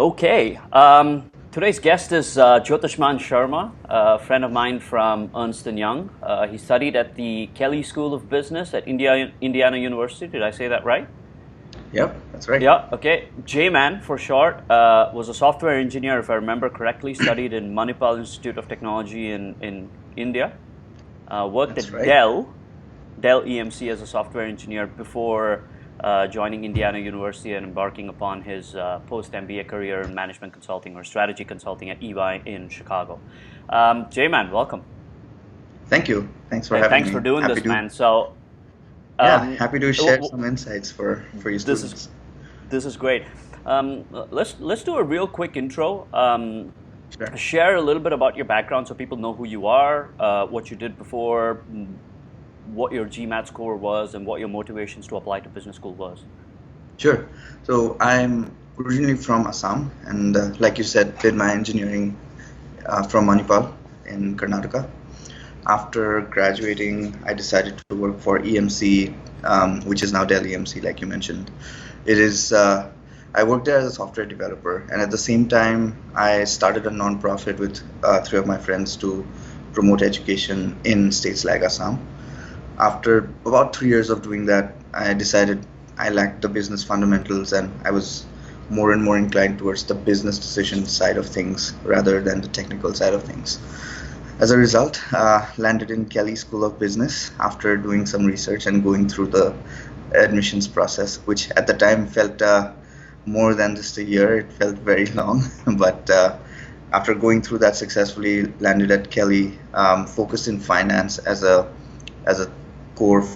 Okay. Today's guest is Jyotishman Sharma, a friend of mine from Ernst& Young. He studied at the Kelley School of Business at Indiana University. Did I say that right? Yep, that's right. Yeah, okay. J-Man for short, was a software engineer, if I remember correctly, studied in Manipal Institute of Technology in India. Worked That's at right. Dell EMC as a software engineer before joining Indiana University and embarking upon his post-MBA career in management consulting or strategy consulting at EY in Chicago. J-Man, welcome. Thank you. Thanks for Hey, having thanks for me. doing Happy this, to, man. So, yeah, um, happy to w- share w- some insights for your this is students. this is great. Let's do a real quick intro. Sure. Share a little bit about your background so people know who you are, what you did before, what your GMAT score was, and what your motivations to apply to business school was. Sure. So I'm originally from Assam, and like you said, did my engineering from Manipal in Karnataka. After graduating, I decided to work for EMC, which is now Dell EMC, like you mentioned. It is. I worked there as a software developer, and at the same time, I started a nonprofit with three of my friends to promote education in states like Assam. After about 3 years of doing that, I decided I lacked the business fundamentals, and I was more and more inclined towards the business decision side of things rather than the technical side of things. As a result, landed in Kelley School of Business after doing some research and going through the admissions process, which at the time felt more than just a year. It felt very long, but after going through that successfully, landed at Kelley, focused in finance as a core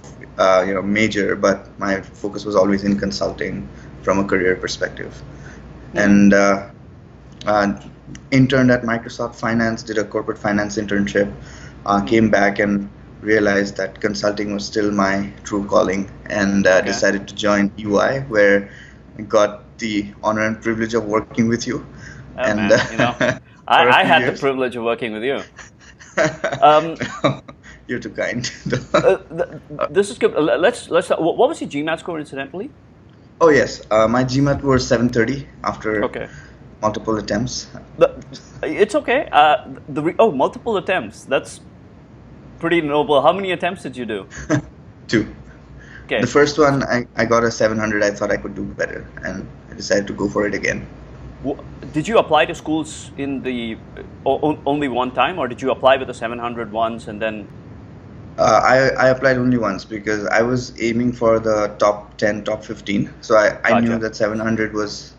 major, but my focus was always in consulting from a career perspective. Hmm. And uh, interned at Microsoft Finance, did a corporate finance internship, Hmm. came back and realized that consulting was still my true calling, and Okay. decided to join UI, where I got the honor and privilege of working with you, Oh and man, for a I few had the years. privilege of working with you. Um, You're too kind. this is good. Let's. What was your GMAT score, incidentally? Oh yes, my GMAT was 730 after Okay. multiple attempts. The, it's okay. Multiple attempts. That's pretty noble. How many attempts did you do? Two. The Okay. first one, I got a 700. I thought I could do better, and I decided to go for it again. Did you apply to schools in the only one time, or did you apply with the 700 once and then? I applied only once because I was aiming for the top 10, top 15. So I knew Gotcha. that 700 was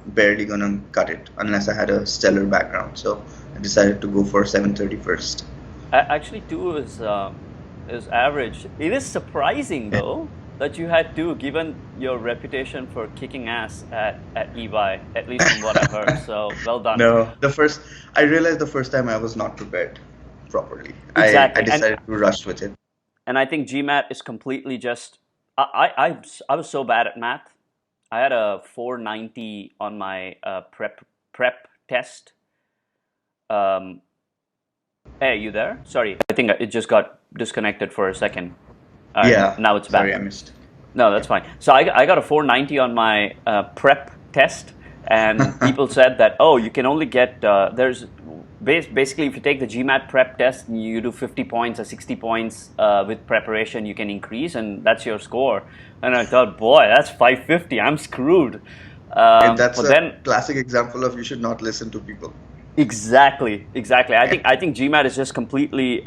barely gonna cut it unless I had a stellar background. So I decided to go for 730 first. Actually, two is average. It is surprising though that you had two, given your reputation for kicking ass at EY, at least from what I've heard. So well done. No, I realized the first time I was not prepared properly. I Exactly, decided to rush with it. and I think GMAT is completely just. I was so bad at math. I had a 490 on my prep test. Um, hey, you there? Sorry, I think it just got disconnected for a second. All right, Yeah, now it's sorry, back. I missed. No, that's fine. So I got a 490 on my prep test, and people said that, oh, you can only get basically, if you take the GMAT prep test and you do 50 points or 60 points with preparation, you can increase, and that's your score. And I thought, boy, that's 550. I'm screwed. That's But a then, classic example of you should not listen to people. exactly. I think GMAT is just completely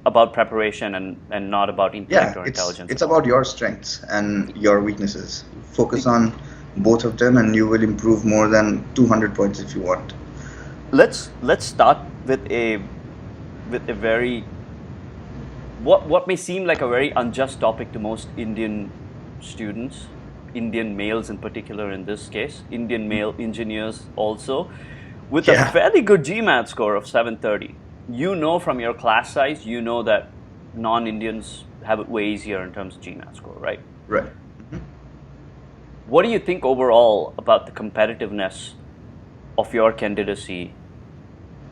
about preparation and not about intellect Yeah, or it's intelligence it's at all. about your strengths and your weaknesses. Focus on both of them, and you will improve more than 200 points if you want. Let's start with a very what may seem like a very unjust topic to most Indian students, Indian males in particular in this case, Indian male engineers also, with a Yeah, fairly good GMAT score of 730. You know from your class size, you know that non-Indians have it way easier in terms of GMAT score, right? right. What do you think overall about the competitiveness of your candidacy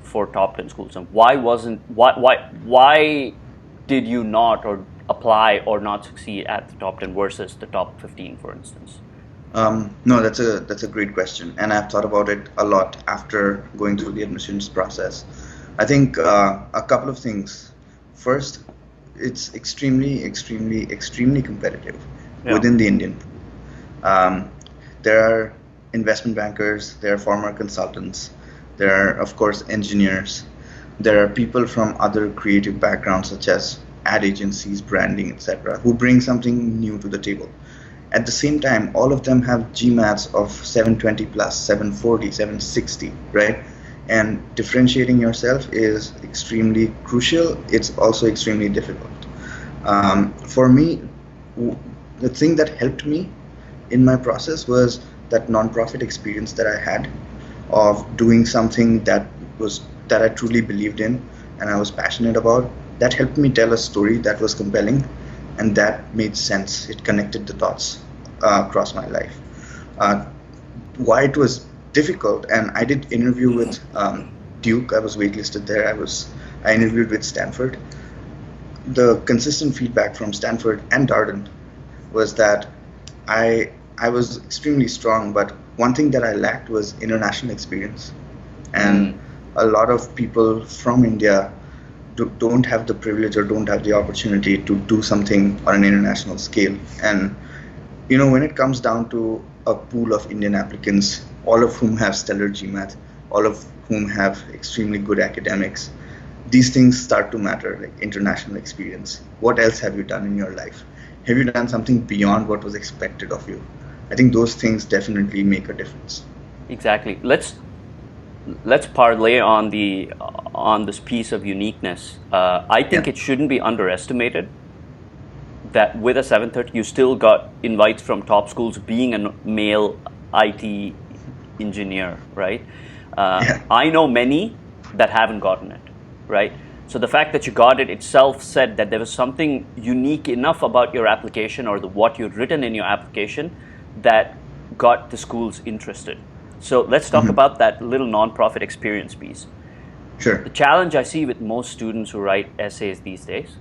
for top 10 schools, and why did you not or apply or not succeed at the top 10 versus the top 15, for instance? No, that's a great question, and I've thought about it a lot after going through the admissions process. I think a couple of things. First, it's extremely competitive Yeah. within the Indian pool. There are investment bankers, there are former consultants, there are, of course, engineers, there are people from other creative backgrounds such as ad agencies, branding, etc., who bring something new to the table. At the same time, all of them have GMATs of 720 plus, 740, 760, right? And differentiating yourself is extremely crucial. It's also extremely difficult. For me, the thing that helped me in my process was that nonprofit experience that I had of doing something that I truly believed in and I was passionate about. That helped me tell a story that was compelling and that made sense. It connected the dots across my life. Uh, why it was difficult, and I did interview with Duke. I was waitlisted there. I interviewed with Stanford. The consistent feedback from Stanford and Darden was that I was extremely strong, but one thing that I lacked was international experience. And a lot of people from India don't have the privilege or don't have the opportunity to do something on an international scale. And when it comes down to a pool of Indian applicants, all of whom have stellar GMAT, all of whom have extremely good academics, these things start to matter, like international experience. What else have you done in your life? Have you done something beyond what was expected of you? I think those things definitely make a difference. Exactly. Let's parlay on this piece of uniqueness. I think Yeah, it shouldn't be underestimated that with a 730 you still got invites from top schools being a male IT engineer, right? yeah, I know many that haven't gotten it, right? So the fact that you got it itself said that there was something unique enough about your application or what you'd written in your application that got the schools interested. So let's talk hmm, about that little nonprofit experience piece. sure. The challenge I see with most students who write essays these days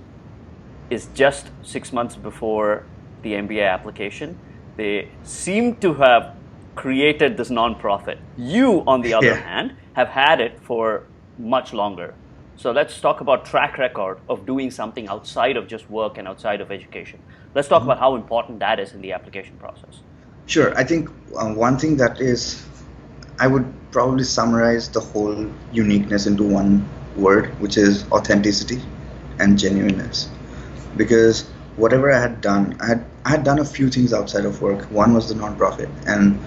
is just 6 months before the MBA application, they seem to have created this nonprofit. You, on the other Yeah. hand, have had it for much longer. So let's talk about track record of doing something outside of just work and outside of education. Let's talk about how important that is in the application process. Sure. I think one thing that is, I would probably summarize the whole uniqueness into one word, which is authenticity and genuineness. Because whatever I had done a few things outside of work. One was the nonprofit, and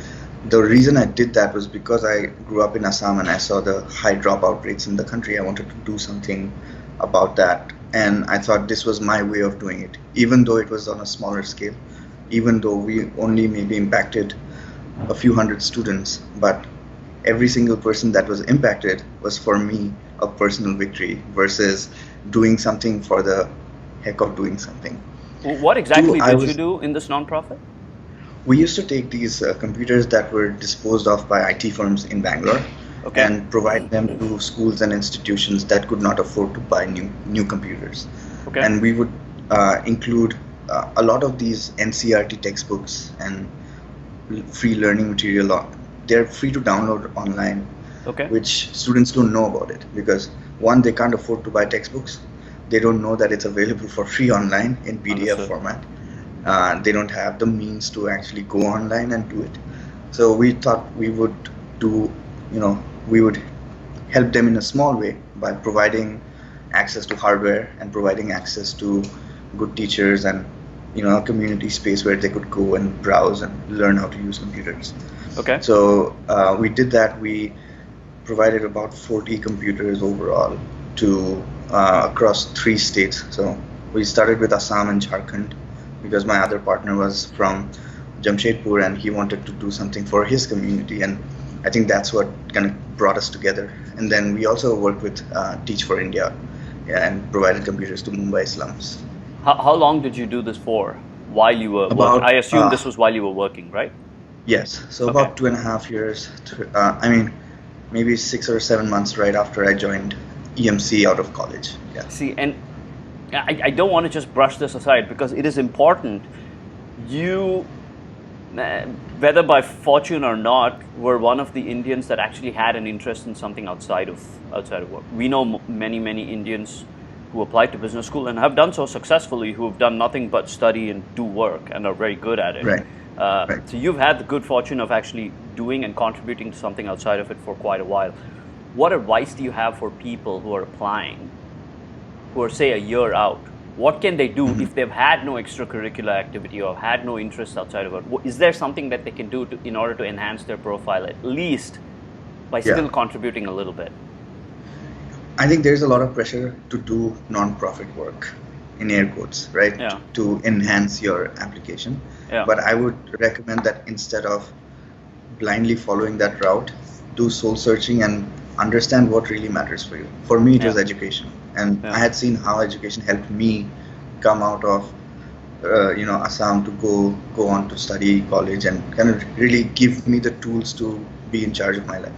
the reason I did that was because I grew up in Assam and I saw the high dropout rates in the country. I wanted to do something about that, and I thought this was my way of doing it, even though it was on a smaller scale, even though we only maybe impacted a few hundred students, but every single person that was impacted was for me a personal victory versus doing something for the heck of doing something. What Two, exactly I did you was do in this nonprofit? we used to take these computers that were disposed of by IT firms in Bangalore Okay. and provide them to schools and institutions that could not afford to buy new computers. Okay. And we would include a lot of these NCRT textbooks and free learning material. They're free to download online, Okay. which students don't know about it because one, they can't afford to buy textbooks. They don't know that it's available for free online in PDF Understood. format. They don't have the means to actually go online and do it. So we thought we would do, we would help them in a small way by providing access to hardware and providing access to good teachers and a community space where they could go and browse and learn how to use computers. Okay. So we did that. We provided about 40 computers overall to across 3 states. So we started with Assam and Jharkhand because my other partner was from Jamshedpur and he wanted to do something for his community, and I think that's what kind of brought us together. And then we also worked with Teach for India, yeah, and provided computers to Mumbai slums. How long did you do this for while you were working? About I assume this was while you were working, right? yes, so Okay. about 2.5 years. I mean, maybe 6 or 7 months right after I joined EMC out of college. Yeah. See, and I don't want to just brush this aside because it is important. You uh, whether by fortune or not, were one of the Indians that actually had an interest in something outside of work. We know many Indians who applied to business school and have done so successfully, who have done nothing but study and do work and are very good at it. Right. Right. So you've had the good fortune of actually doing and contributing to something outside of it for quite a while. What advice do you have for people who are applying, who are, say, a year out? What can they do if they've had no extracurricular activity or had no interest outside of it? Is there something that they can do in order to enhance their profile, at least by still contributing a little bit? I think there's a lot of pressure to do non-profit work, in air quotes, right? Yeah. To enhance your application. Yeah. But I would recommend that instead of blindly following that route, do soul searching and understand what really matters for you. For me, it was education, and I had seen how education helped me come out of Assam to go on to study college and kind of really give me the tools to be in charge of my life.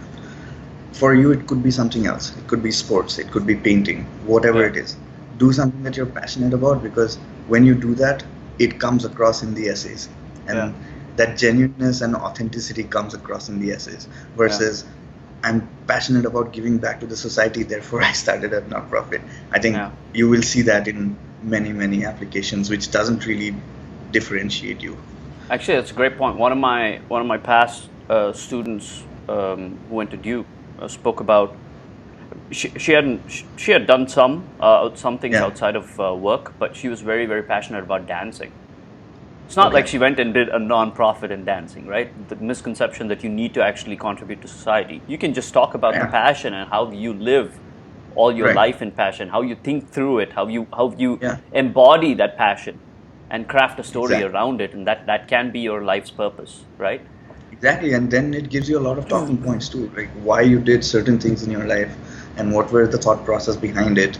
For you, it could be something else. It could be sports, it could be painting, whatever it is. Do something that you're passionate about, because when you do that, it comes across in the essays, and that genuineness and authenticity comes across in the essays versus I'm passionate about giving back to the society, therefore I started a nonprofit. I think you will see that in many applications, which doesn't really differentiate you. Actually, that's a great point. One of my past students who went to Duke spoke about she had done some things outside of work, but she was very passionate about dancing. It's not like she went and did a non-profit in dancing, right? The misconception that you need to actually contribute to society. You can just talk about the passion and how you live all your life in passion, how you think through it, how you embody that passion and craft a story around it, and that can be your life's purpose, right? Exactly, and then it gives you a lot of talking points too, like why you did certain things in your life and what were the thought process behind it.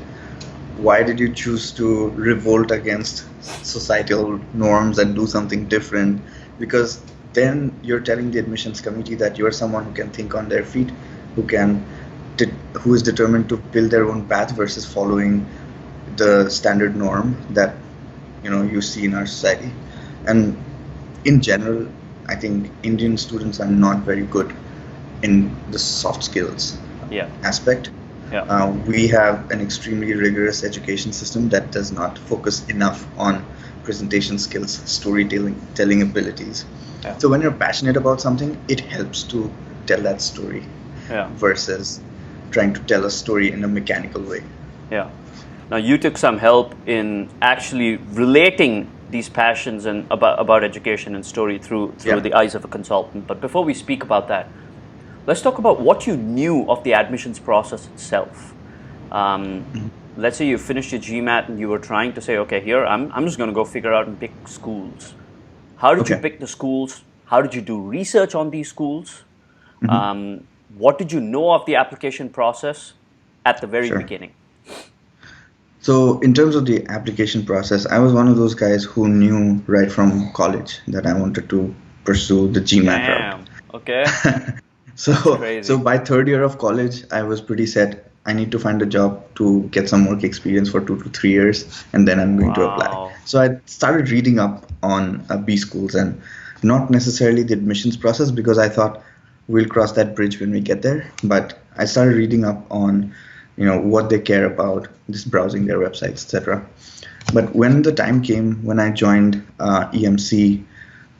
Why did you choose to revolt against societal norms and do something different? Because then you're telling the admissions committee that you're someone who can think on their feet, who is determined to build their own path versus following the standard norm that you see in our society. And in general, I think Indian students are not very good in the soft skills aspect. We have an extremely rigorous education system that does not focus enough on presentation skills, storytelling abilities. So when you're passionate about something, it helps to tell that story versus trying to tell a story in a mechanical way. Yeah. Now you took some help in actually relating these passions and about education and story through the eyes of a consultant. But before we speak about that, let's talk about what you knew of the admissions process itself. Let's say you finished your GMAT and you were trying to say, okay, here, I'm just going to go figure out and pick schools. How did you pick the schools? How did you do research on these schools? What did you know of the application process at the very beginning? So in terms of the application process, I was one of those guys who knew right from college that I wanted to pursue the GMAT route. Okay. So by third year of college, I was pretty set. I need to find a job to get some work experience for 2 to 3 years, and then I'm going to apply. So I started reading up on B schools and not necessarily the admissions process, because I thought we'll cross that bridge when we get there. But I started reading up on what they care about, just browsing their websites, etc. But when the time came when I joined EMC,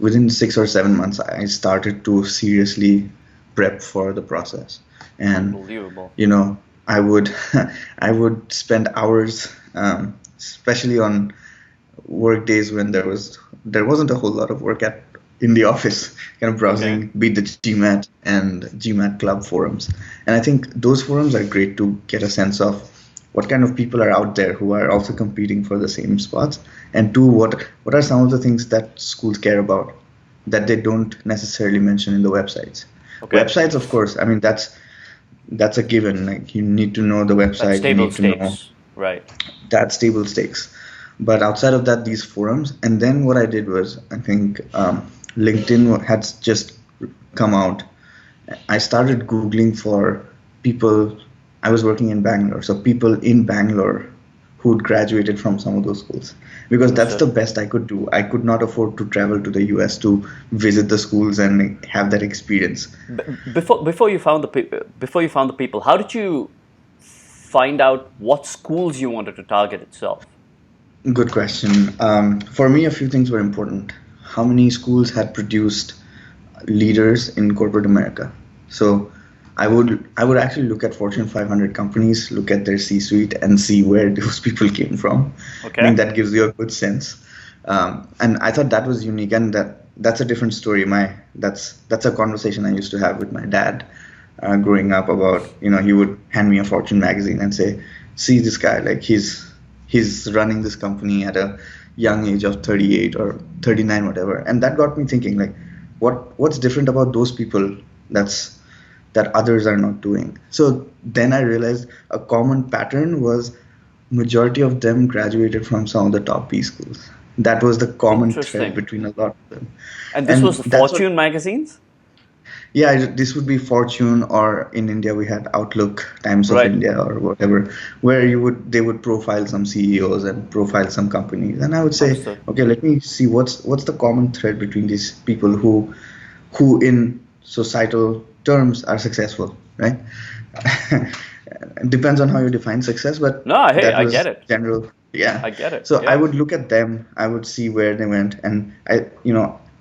within 6 or 7 months, I started to seriously prep for the process. And unbelievable. I would spend hours, especially on work days when there wasn't a whole lot of work in the office, kind of browsing, be the GMAT and GMAT club forums. And I think those forums are great to get a sense of what kind of people are out there who are also competing for the same spots, and two, what are some of the things that schools care about that they don't necessarily mention in the websites. Websites, of course, I mean, that's a given. Like, you need to know the website. That's table stakes, right? That's table stakes. But outside of that, these forums. And then what I did was, I think LinkedIn had just come out. I started Googling for people. I was working in Bangalore, so people in Bangalore who'd graduated from some of those schools, because that's the Understood. best I could do. I could not afford to travel to the US to visit the schools and have that experience. Before you found the people, how did you find out what schools you wanted to target itself? Good question. For me, a few things were important. How many schools had produced leaders in corporate America? So I would actually look at Fortune 500 companies, look at their C-suite, and see where those people came from. I Okay. think that gives you a good sense. And I thought that was unique, and that's a different story. That's a conversation I used to have with my dad growing up about, he would hand me a Fortune magazine and say, "See this guy, like he's running this company at a young age of 38 or 39, whatever." And that got me thinking, like, what's different about those people that others are not doing. So then I realized a common pattern was majority of them graduated from some of the top B schools. That was the common thread Interesting. between a lot of them. And this was And the that's what, Fortune magazines? yeah, this would be Fortune, or in India we had Outlook, Times of Right. India, or whatever, where they would profile some CEOs and profile some companies. And I would say, Understood. okay, let me see what's the common thread between these people who in societal terms are successful, right? It depends on how you define success, but No, hey, that I get was it. general. Yeah. I get it. So I Yeah. would look at them, I would see where they went, and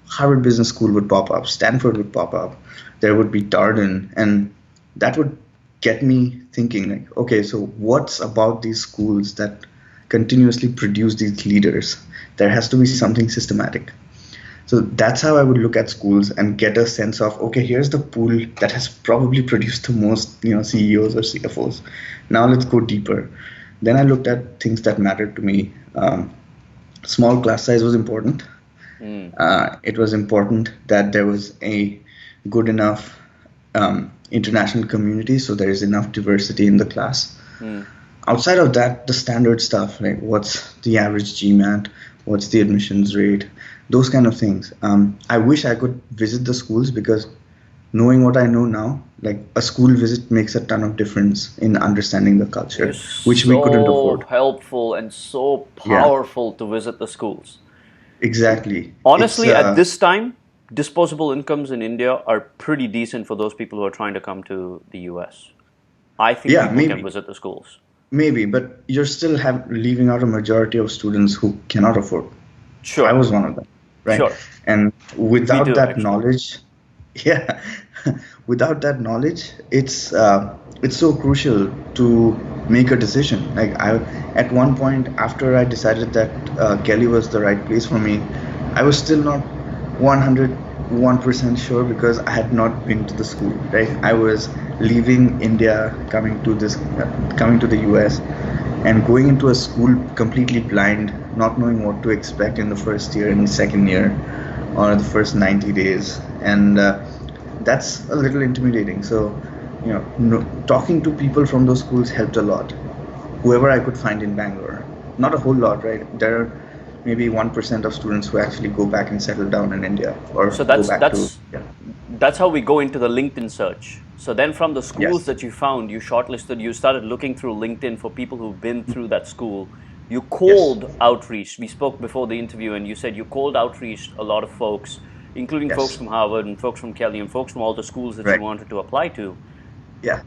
Harvard Business School would pop up, Stanford would pop up, there would be Darden, and that would get me thinking, like, okay, so what's about these schools that continuously produce these leaders? There has to be something systematic. So that's how I would look at schools and get a sense of, okay, here's the pool that has probably produced the most, CEOs or CFOs. Now let's go deeper. Then I looked at things that mattered to me. Small class size was important. Mm. It was important that there was a good enough international community, so there is enough diversity in the class. Mm. Outside of that, the standard stuff, like what's the average GMAT, what's the admissions rate, those kind of things. I wish I could visit the schools, because knowing what I know now, like a school visit makes a ton of difference in understanding the It is culture, which we couldn't so afford. helpful and so Yeah, powerful to visit the schools. exactly. It's Honestly, at this time, disposable incomes in India are pretty decent for those people who are trying to come to the US. I think yeah, people can maybe, visit the schools. but you're still leaving out a majority of students who cannot afford. I Sure, was one of them, right? sure. And We without do that actually. knowledge, yeah, without that knowledge, it's so crucial to make a decision. Like at one point, after I decided that Kelly was the right place for me, I was still not 101% sure, because I had not been to the school, right? I was leaving India, coming to the US, and going into a school completely blind, not knowing what to expect in the first year and the second year, or the first 90 days. And that's a little intimidating. So, no, talking to people from those schools helped a lot. Whoever I could find in Bangalore. Not a whole lot, right? There are maybe 1% of students who actually go back and settle down in India, or So go that's back to, that's yeah. that's how we go into the LinkedIn search. So then from the schools Yes. that you found, you shortlisted, you started looking through LinkedIn for people who've been through that school. You Yes. cold outreach. We spoke before the interview and you said you cold outreached a lot of folks, including folks Yes. from Harvard and folks from Kelley and folks from all the schools that you Right. wanted to apply to, Yeah.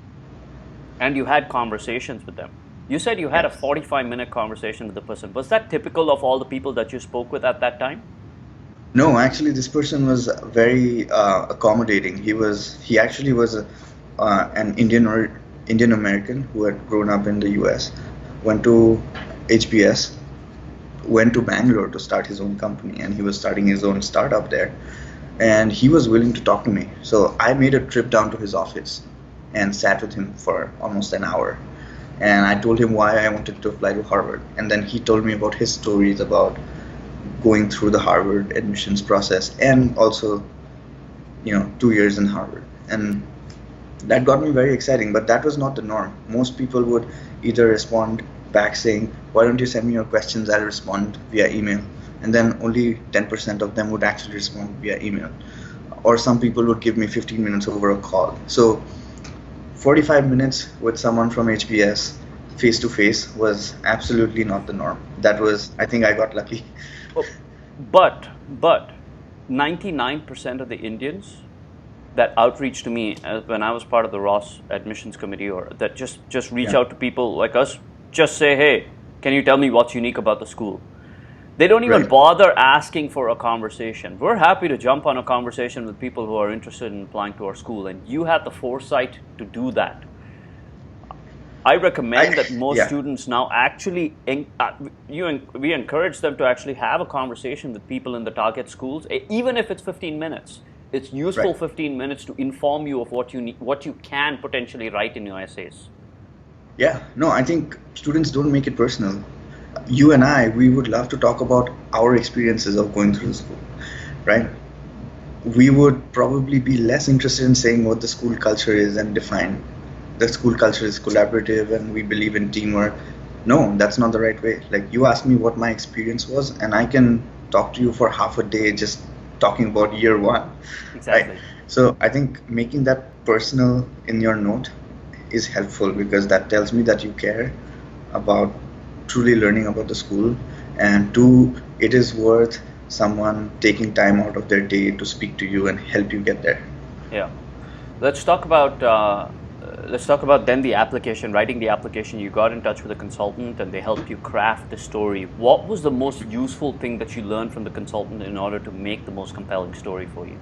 and you had conversations with them. You said you had a Yes. 45-minute conversation with the person. Was that typical of all the people that you spoke with at that time? No, actually, this person was very accommodating. He actually was an Indian American who had grown up in the U.S., went to HBS, went to Bangalore to start his own company, and he was starting his own startup there. And he was willing to talk to me. So I made a trip down to his office and sat with him for almost an hour. And I told him why I wanted to apply to Harvard. And then he told me about his stories about going through the Harvard admissions process, and also, 2 years in Harvard. And that got me very exciting, but that was not the norm. Most people would either respond back saying, "Why don't you send me your questions? I'll respond via email." And then only 10% of them would actually respond via email. Or some people would give me 15 minutes over a call. So 45 minutes with someone from HBS, face to face was absolutely not the norm. That was, I think I got lucky. Oh, but 99% of the Indians that outreach to me when I was part of the Ross admissions committee, or that just reach Yeah, out to people like us, just say, hey, can you tell me what's unique about the school? They don't even right. bother asking for a conversation. We're happy to jump on a conversation with people who are interested in applying to our school, and you had the foresight to do that. I recommend that most Yeah, students now actually, we encourage them to actually have a conversation with people in the target schools, even if it's 15 minutes. It's useful right. 15 minutes to inform you of what you need, what you can potentially write in your essays. Yeah, no, I think students don't make it personal. You and I, we would love to talk about our experiences of going through the school, right? We would probably be less interested in saying what the school culture is and define the school culture is collaborative and we believe in teamwork. No, that's not the right way. Like you asked me what my experience was, and I can talk to you for half a day just talking about year one, right? Exactly. So I think making that personal in your note is helpful because that tells me that you care about truly learning about the school, and two, it is worth someone taking time out of their day to speak to you and help you get there. Yeah. Let's talk about then the application, writing the application. You got in touch with a consultant and they helped you craft the story. What was the most useful thing that you learned from the consultant in order to make the most compelling story for you?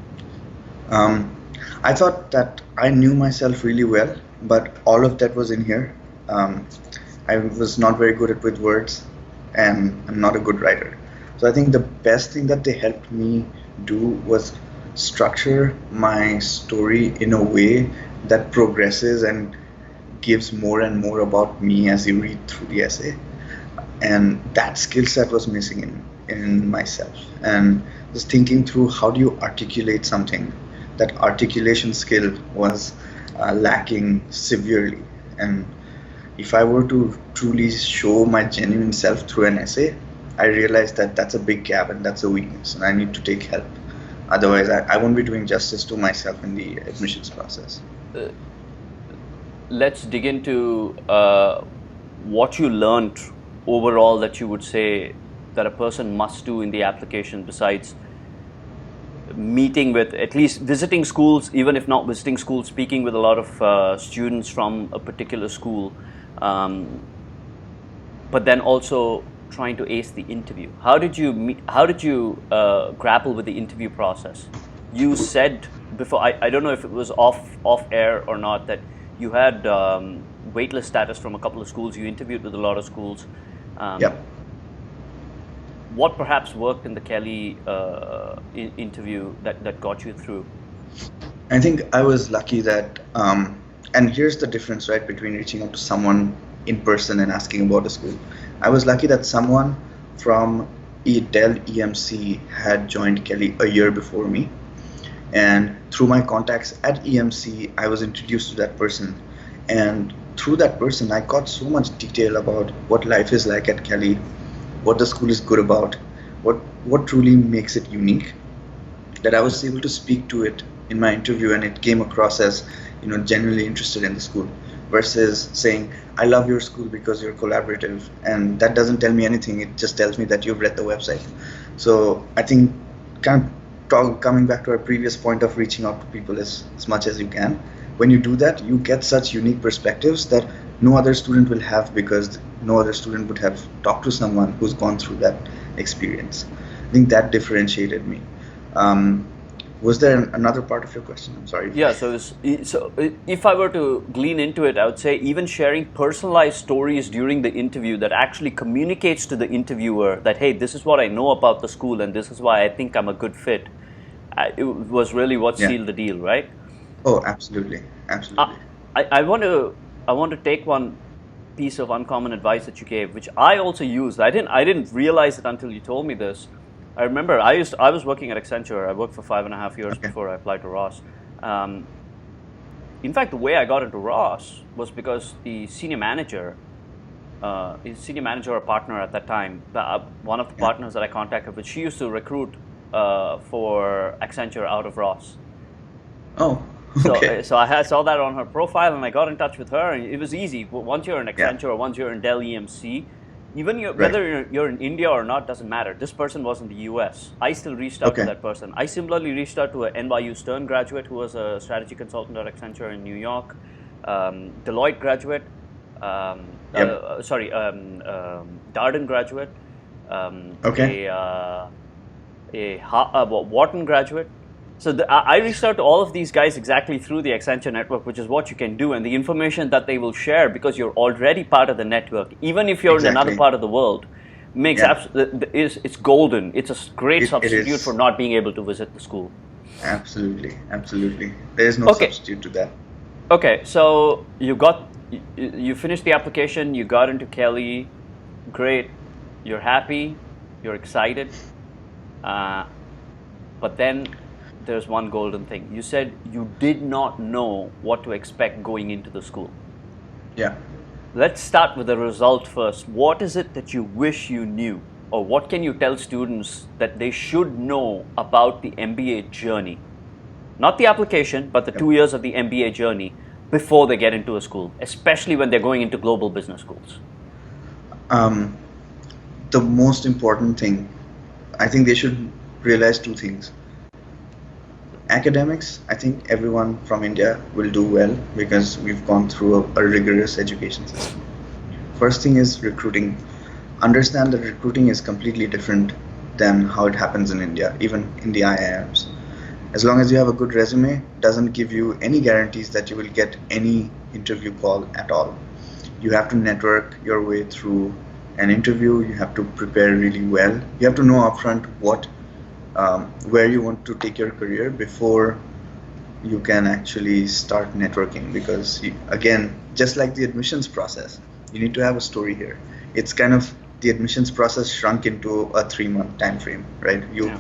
Um, I thought that I knew myself really well, but all of that was in here. Um, I was not very good at with words, and I'm not a good writer. So I think the best thing that they helped me do was structure my story in a way that progresses and gives more and more about me as you read through the essay. And that skill set was missing in myself. And just thinking through how do you articulate something, that articulation skill was lacking severely. And if I were to truly show my genuine self through an essay, I realized that that's a big gap and that's a weakness, and I need to take help. Otherwise, I won't be doing justice to myself in the admissions process. Uh, let's dig into what you learned overall that you would say that a person must do in the application besides meeting with, at least visiting schools, even if not visiting schools, speaking with a lot of students from a particular school, um, but then also trying to ace the interview. How did you grapple with the interview process? You said before, I don't know if it was off air or not, that you had waitlist status from a couple of schools. You interviewed with a lot of schools. Um, Yep. what perhaps worked in the Kelley interview that got you through? I think I was lucky that, and here's the difference, right, between reaching out to someone in person and asking about a school. I was lucky that someone from Dell EMC had joined Kelley a year before me. And through my contacts at EMC, I was introduced to that person. And through that person, I got so much detail about what life is like at Kelley, what the school is good about, what truly makes it unique, that I was able to speak to it in my interview, and it came across as, genuinely interested in the school, versus saying, I love your school because you're collaborative, and that doesn't tell me anything. It just tells me that you've read the website. So I think coming back to our previous point of reaching out to people as much as you can, when you do that, you get such unique perspectives that no other student will have, because no other student would have talked to someone who's gone through that experience. I think that differentiated me. Was there another part of your question? I'm sorry. Yeah, so if I were to glean into it, I would say even sharing personalized stories during the interview that actually communicates to the interviewer that, hey, this is what I know about the school and this is why I think I'm a good fit. It was really what Yeah. sealed the deal, right? Oh, absolutely, absolutely. I want to take one piece of uncommon advice that you gave, which I also used. I didn't realize it until you told me this. I remember I was working at Accenture. I worked for 5.5 years Okay. before I applied to Ross. In fact, the way I got into Ross was because the senior manager or partner at that time, one of the Yeah. partners that I contacted with, she used to recruit for Accenture out of Ross. Oh, So, Okay. saw that on her profile, and I got in touch with her, and it was easy. Once you're in Yeah. Accenture or once you're in Dell EMC, even Right. whether you're in India or not doesn't matter. This person was in the US. I still reached out to Okay. that person. I similarly reached out to a NYU Stern graduate who was a strategy consultant at Accenture in New York, Deloitte graduate, Yep. Darden graduate, Okay. Wharton graduate. So I reached out to all of these guys exactly through the Accenture network, which is what you can do, and the information that they will share because you're already part of the network, even if you're in another Exactly. part of the world, makes Yeah. it's golden. It's a great It substitute for is. not being able to visit the school. Absolutely. Absolutely. There is no Okay, substitute to that. okay. So you finished the application, you got into Kelley, great. You're happy, you're excited. But then there's one golden thing. You said you did not know what to expect going into the school. Yeah. Let's start with the result first. What is it that you wish you knew? Or what can you tell students that they should know about the MBA journey? Not the application, but the Yep. 2 years of the MBA journey before they get into a school, especially when they're going into global business schools. Um, the most important thing, I think they should realize two things. Academics, I think everyone from India will do well because we've gone through a rigorous education system. First thing is recruiting. Understand that recruiting is completely different than how it happens in India, even in the IIMs. As long as you have a good resume, doesn't give you any guarantees that you will get any interview call at all. You have to network your way through an interview. You have to prepare really well. You have to know upfront where you want to take your career before you can actually start networking. Because again, just like the admissions process, you need to have a story here. It's kind of the admissions process shrunk into a 3-month time frame, right? Yeah.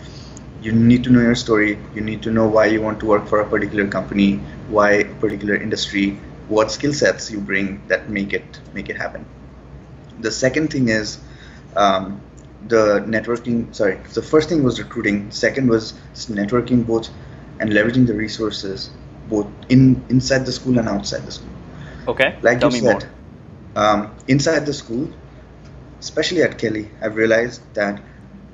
You need to know your story. You need to know why you want to work for a particular company, why a particular industry, what skill sets you bring that make it happen. The second thing is the networking. Sorry, the first thing was recruiting. Second was networking, both and leveraging the resources both inside the school and outside the school. Okay, Like tell you me more. said, inside the school, especially at Kelley, I've realized that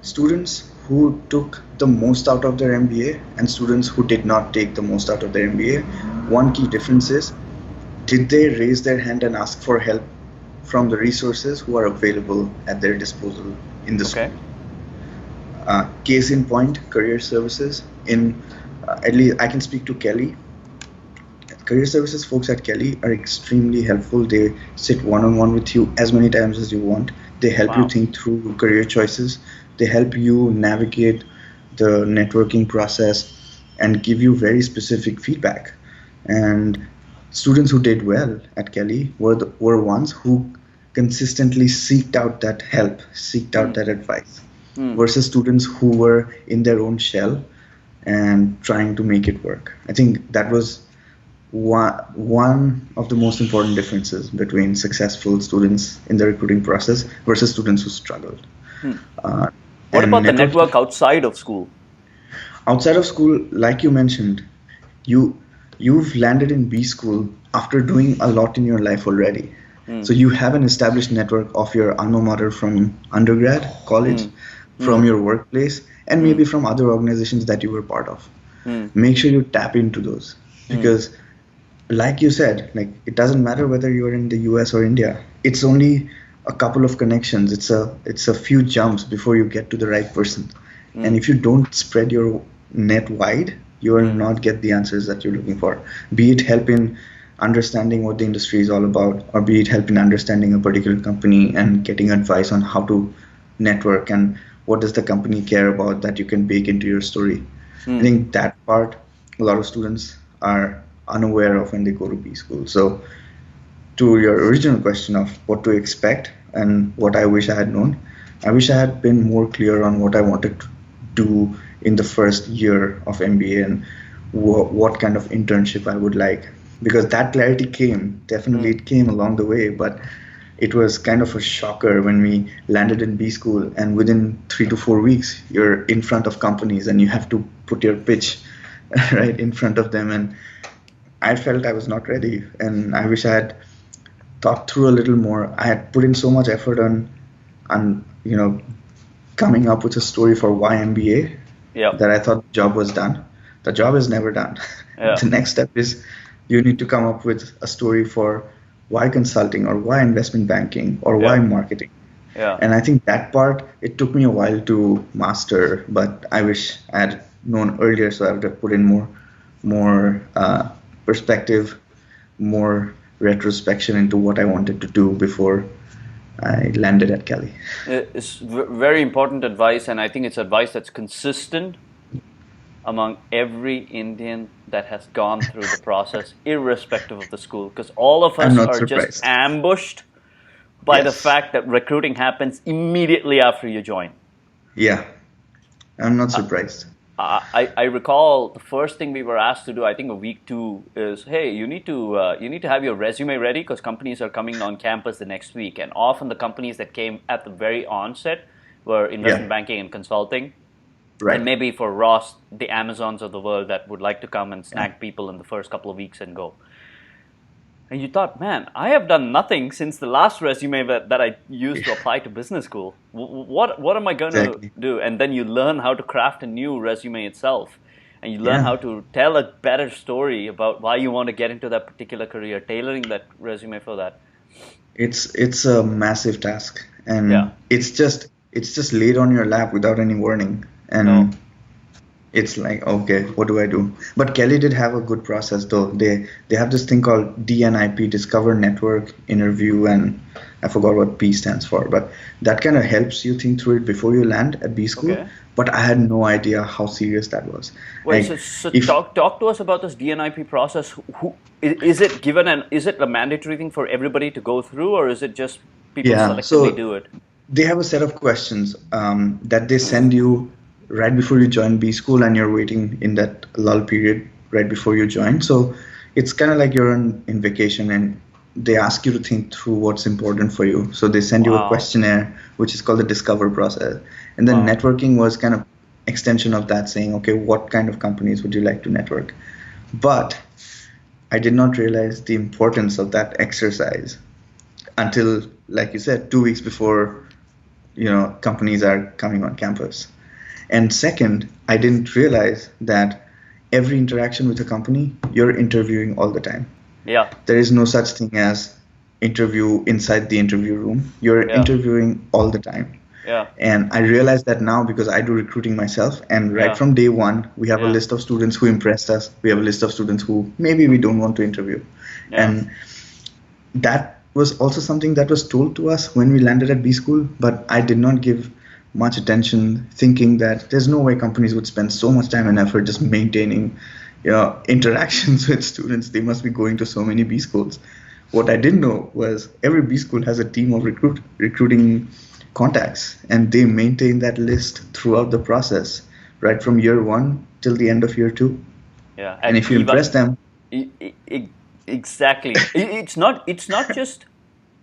students who took the most out of their MBA and students who did not take the most out of their MBA, one key difference is, did they raise their hand and ask for help from the resources who are available at their disposal in the Okay. school? Case in point, career services. At least I can speak to Kelley. Career services folks at Kelley are extremely helpful. They sit one-on-one with you as many times as you want. They help you Wow. think through career choices. They help you navigate the networking process and give you very specific feedback. And students who did well at Kelley were ones who consistently seeked out that help, seeked out that advice, versus students who were in their own shell and trying to make it work. I think that was one of the most important differences between successful students in the recruiting process versus students who struggled. What And about the networking network outside of school? outside of school, like you mentioned, you've landed in B school after doing a lot in your life already. So you have an established network of your alma mater from undergrad, college, from your workplace, and maybe from other organizations that you were part of. Make sure you tap into those, because like you said, like, it doesn't matter whether you're in the US or India. It's only a couple of connections. It's a few jumps before you get to the right person. And if you don't spread your net wide, you will not get the answers that you're looking for. Be it help in understanding what the industry is all about, or be it help in understanding a particular company and getting advice on how to network and what does the company care about that you can bake into your story. I think that part a lot of students are unaware of when they go to B school. So to your original question of what to expect and what I wish I had known, I wish I had been more clear on what I wanted to do in the first year of MBA and what kind of internship I would like. Because that clarity definitely it came along the way, but it was kind of a shocker when we landed in B school and within 3 to 4 weeks, you're in front of companies and you have to put your pitch right in front of them. And I felt I was not ready, and I wish I had thought through a little more. I had put in so much effort on coming up with a story for why MBA Yeah. that I thought the job was done. The job is never done. Yeah. The next step is you need to come up with a story for why consulting or why investment banking or why Yeah. marketing. Yeah. And I think that part, it took me a while to master, but I wish I had known earlier, so I would have put in more perspective, more retrospection into what I wanted to do before I landed at Kelley. It's very important advice, and I think it's advice that's consistent among every Indian that has gone through the process, irrespective of the school, because all of I'm us not are just surprised. ambushed by the Yes. fact that recruiting happens immediately after you join. Yeah, I'm not surprised. I recall the first thing we were asked to do, I think a week two, is hey, you need to have your resume ready because companies are coming on campus the next week, and often the companies that came at the very onset were investment Yeah, banking and consulting, and right. maybe for Ross, the Amazons of the world that would like to come and Yeah. snag people in the first couple of weeks and go. And you thought, man, I have done nothing since the last resume that I used to apply to business school. What am I going to Exactly. do? And then you learn how to craft a new resume itself. And you learn Yeah. how to tell a better story about why you want to get into that particular career, tailoring that resume for that. It's a massive task, Yeah, and it's just laid on your lap without any warning, no, and it's like, okay, what do I do? But Kelly did have a good process though. They have this thing called DNIP, Discover, Network, Interview, and I forgot what P stands for, but that kind of helps you think through it before you land at B school. okay. But I had no idea how serious that was. Wait, Like, so if talk to us about this DNIP process. Is it given and is it a mandatory thing for everybody to go through, or is it just people yeah, selectively so do it? they have a set of questions that they send you right before you join B school, and you're waiting in that lull period right before you join. So it's kind of like you're in vacation, and they ask you to think through what's important for you. So they send you a Wow, questionnaire, which is called the Discover process. And then wow. networking was kind of extension of that, saying, okay, what kind of companies would you like to network? But I did not realize the importance of that exercise until, like you said, 2 weeks before companies are coming on campus. And second, I didn't realize that every interaction with a company, you're interviewing all the time. Yeah, There is no such thing as interview inside the interview room. You're yeah, interviewing all the time. yeah, And I realize that now because I do recruiting myself. And right yeah, from day one, we have a yeah, list of students who impressed us. We have a list of students who maybe we don't want to interview. yeah, And that was also something that was told to us when we landed at B school, but I did not give much attention, thinking that there's no way companies would spend so much time and effort just maintaining interactions with students. They must be going to so many B schools. What I didn't know was every B school has a team of recruiting contacts, and they maintain that list throughout the process, right from year one till the end of year two. yeah. And And if you impress them, I- I- exactly.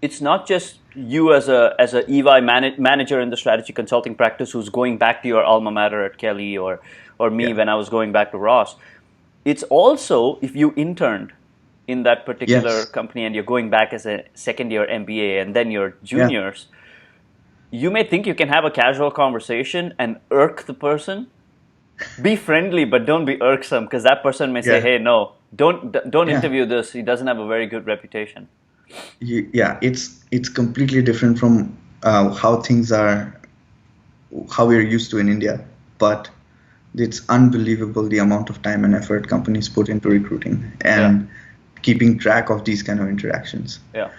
It's not just you as a EY manager in the strategy consulting practice who's going back to your alma mater at Kelly or me yeah, when I was going back to Ross. It's also if you interned in that particular yes, company and you're going back as a second year MBA and then you're yeah, juniors, you may think you can have a casual conversation and irk the person. Be friendly, but don't be irksome because that person may say, yeah, "Hey, no, don't yeah. interview this. He doesn't have a very good reputation." Yeah, it's completely different from how things are, how we're used to in India. But it's unbelievable the amount of time and effort companies put into recruiting Yeah, and keeping track of these kind of interactions. yeah,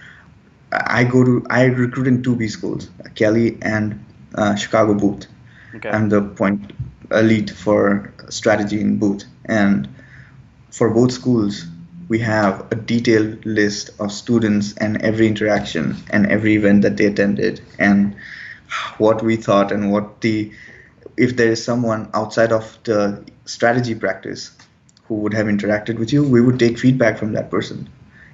I recruit in two B schools, Kelly and Chicago Booth. okay, I'm the point lead for strategy in Booth, and for both schools, we have a detailed list of students and every interaction and every event that they attended and what we thought and if there is someone outside of the strategy practice who would have interacted with you, we would take feedback from that person.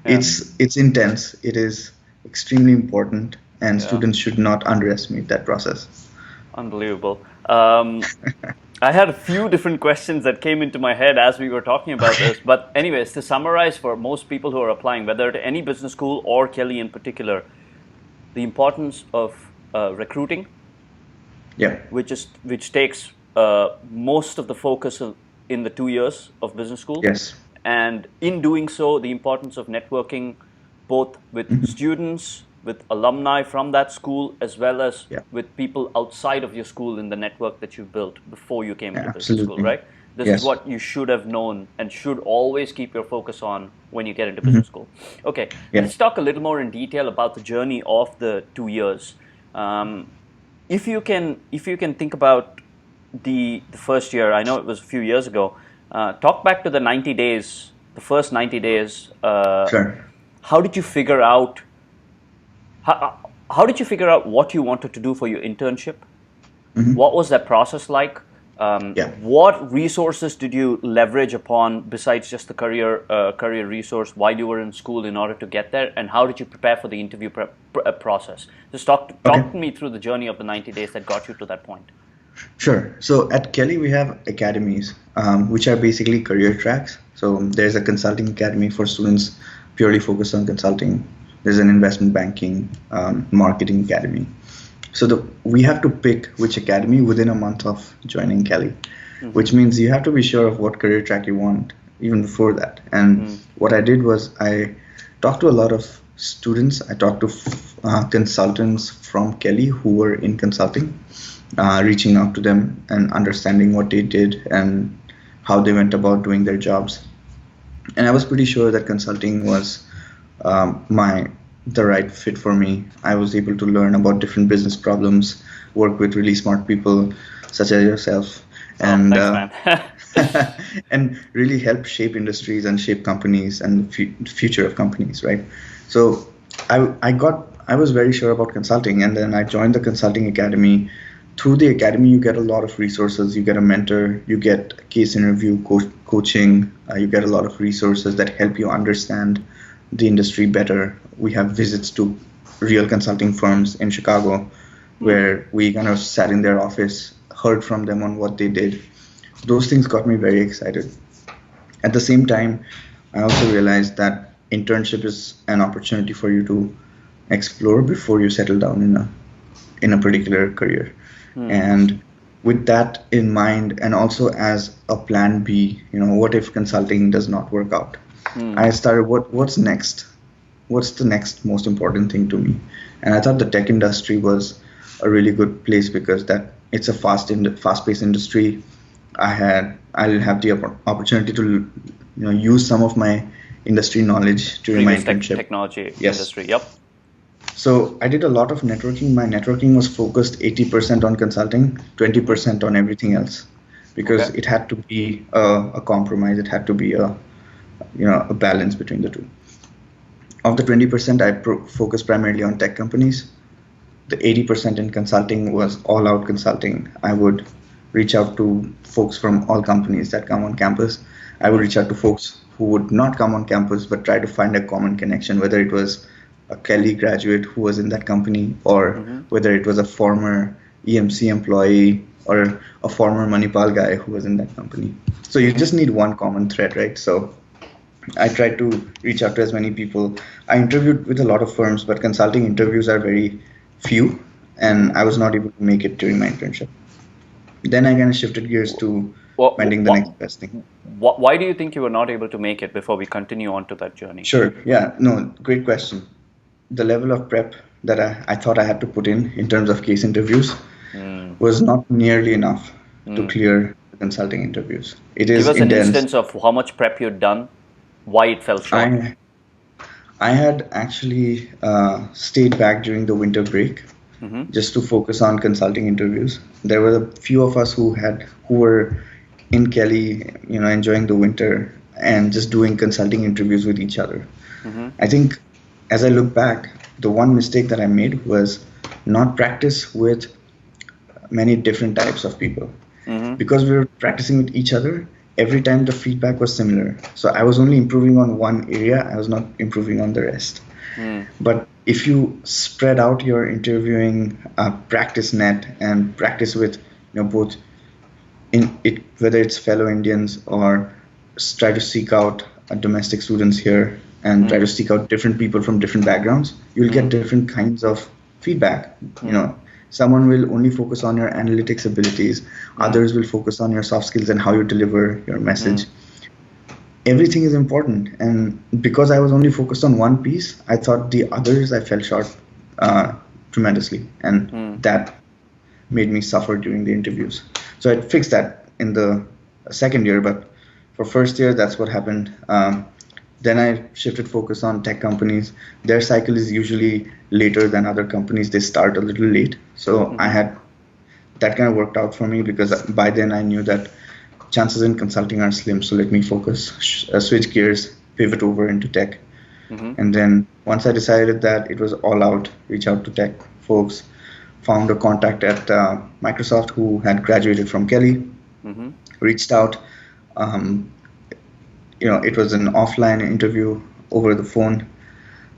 yeah, It's intense. It is extremely important, and yeah. students should not underestimate that process. Unbelievable. I had a few different questions that came into my head as we were talking about this. But anyways, to summarize for most people who are applying, whether to any business school or Kelley in particular, the importance of recruiting, Yeah, which takes most of the focus in the 2 years of business school, yes, and in doing so, the importance of networking both with students, with alumni from that school, as well as yeah, with people outside of your school in the network that you built before you came yeah, into business school, absolutely. right? This is Yes. what you should have known and should always keep your focus on when you get into business school. Okay, Yeah. let's talk a little more in detail about the journey of the 2 years. Um, if you can think about the first year, I know it was a few years ago. Talk back to the 90 days, the first 90 days. Sure. How did you figure out how did you figure out what you wanted to do for your internship? What was that process like? Yeah. What resources did you leverage upon besides just the career resource while you were in school in order to get there? And how did you prepare for the interview process? Just Okay. talk to me through the journey of the 90 days that got you to that point. Sure. So at Kelley, we have academies, which are basically career tracks. So there's a consulting academy for students purely focused on consulting. There's an investment banking, marketing academy. So we have to pick which academy within a month of joining Kelley, which means you have to be sure of what career track you want even before that. And what I did was I talked to a lot of students. I talked to consultants from Kelley who were in consulting, reaching out to them and understanding what they did and how they went about doing their jobs. And I was pretty sure that consulting was the right fit for me. I was able to learn about different business problems, work with really smart people such as yourself, and Thanks, man. and really help shape industries and shape companies and the future of companies, right? So I was very sure about consulting, and then I joined the consulting academy. Through the academy, you get a lot of resources. You get a mentor, you get case interview coaching, you get a lot of resources that help you understand the industry better. We have visits to real consulting firms in Chicago where we kind of sat in their office, heard from them on what they did. Those things got me very excited. At the same time, I also realized that internship is an opportunity for you to explore before you settle down in a particular career. And with that in mind, and also as a plan B, what if consulting does not work out? I started, what's next? What's the next most important thing to me? And I thought the tech industry was a really good place because that it's a fast-paced industry. I'll have the opportunity to use some of my industry knowledge during my internship. Technology Yes. industry. Yep. So I did a lot of networking. My networking was focused 80% on consulting, 20% on everything else, because Okay. it had to be a compromise. It had to be a balance between the two. Of the 20%, I focused primarily on tech companies. The 80% in consulting was all out consulting. I would reach out to folks from all companies that come on campus. I would reach out to folks who would not come on campus but try to find a common connection, whether it was a Kelley graduate who was in that company, or whether it was a former EMC employee or a former Manipal guy who was in that company. So you just need one common thread, right? So I tried to reach out to as many people. I interviewed with a lot of firms, but consulting interviews are very few, and I was not able to make it during my internship. Then I kind of shifted gears to finding the next best thing. Why do you think you were not able to make it before we continue on to that journey? Sure. Yeah. No, great question. The level of prep that I thought I had to put in terms of case interviews was not nearly enough to clear the consulting interviews. It is Give us intense. an instance of how much prep you'd done, why it fell short. I had actually stayed back during the winter break just to focus on consulting interviews. There were a few of us who were in Kelley, enjoying the winter and just doing consulting interviews with each other. I think as I look back, the one mistake that I made was not practice with many different types of people. Because we were practicing with each other, every time the feedback was similar. So I was only improving on one area, I was not improving on the rest. But if you spread out your interviewing practice net and practice with both in it, whether it's fellow Indians or try to seek out domestic students here and try to seek out different people from different backgrounds, you'll get different kinds of feedback. Someone will only focus on your analytics abilities, others will focus on your soft skills and how you deliver your message. Everything is important, and because I was only focused on one piece, I thought the others I fell short tremendously, and that made me suffer during the interviews. So I fixed that in the second year, but for first year, that's what happened. Then I shifted focus on tech companies. Their cycle is usually later than other companies. They start a little late. So I had that kind of worked out for me, because by then I knew that chances in consulting are slim. So let me focus, switch gears, pivot over into tech. And then once I decided that it was all out, reach out to tech folks, found a contact at Microsoft who had graduated from Kelley, reached out. It was an offline interview over the phone.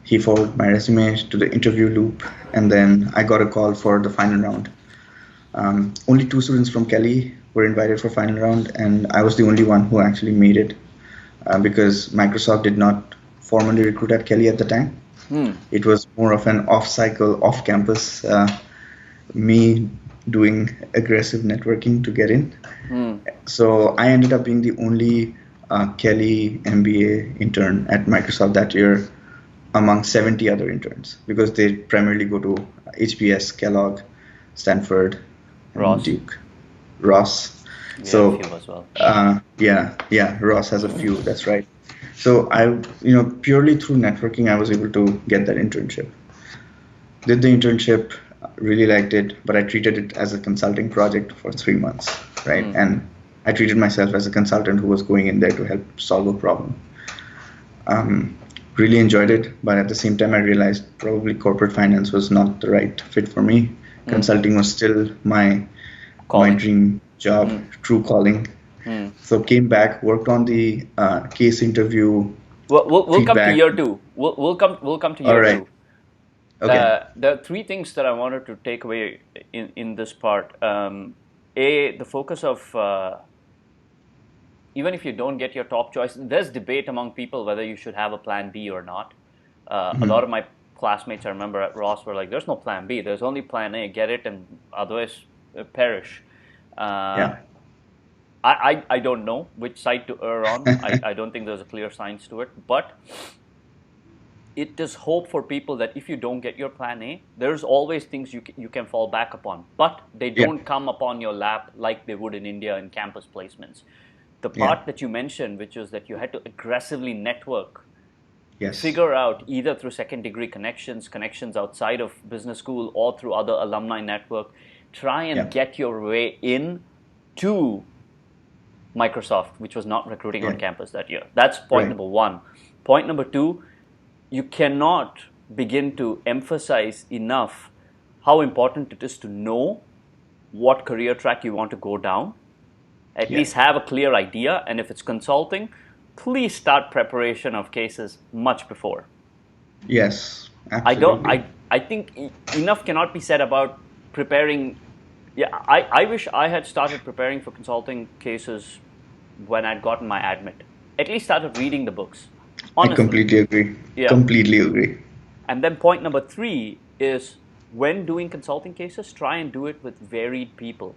He forwarded my resume to the interview loop, and then I got a call for the final round. Only 2 students from Kelley were invited for final round, and I was the only one who actually made it, because Microsoft did not formally recruit at Kelley at the time. It was more of an off-cycle, off-campus, me doing aggressive networking to get in. So I ended up being the only Kelley MBA intern at Microsoft that year among 70 other interns, because they primarily go to HBS, Kellogg, Stanford, and Duke. Ross. So a few as well. Ross has a few, that's right. So I, purely through networking, I was able to get that internship. Did the internship, really liked it, but I treated it as a consulting project for 3 months, right? And I treated myself as a consultant who was going in there to help solve a problem. Really enjoyed it, but at the same time I realized probably corporate finance was not the right fit for me. Consulting was still my dream job, true calling. So came back, worked on the case interview. We'll come to year 2. We'll come to year 2. Okay. There are 3 things that I wanted to take away in this part. The focus of even if you don't get your top choice, there's debate among people whether you should have a plan B or not. A lot of my classmates, I remember at Ross, were like, there's no plan B, there's only plan A, get it, and otherwise perish. I don't know which side to err on. I don't think there's a clear science to it, but it is hope for people that if you don't get your plan A, there's always things you can fall back upon, but they don't come upon your lap like they would in India in campus placements. The part that you mentioned, which is that you had to aggressively network, figure out either through second degree connections outside of business school or through other alumni network, try and get your way in to Microsoft, which was not recruiting on campus that year. That's point number 1. Point number 2, you cannot begin to emphasize enough how important it is to know what career track you want to go down. At least have a clear idea, and if it's consulting, please start preparation of cases much before. Yes, absolutely. I think enough cannot be said about preparing. I wish I had started preparing for consulting cases when I'd gotten my admit. At least started reading the books. Honestly. I completely agree. Completely agree. And then point number 3 is, when doing consulting cases, try and do it with varied people.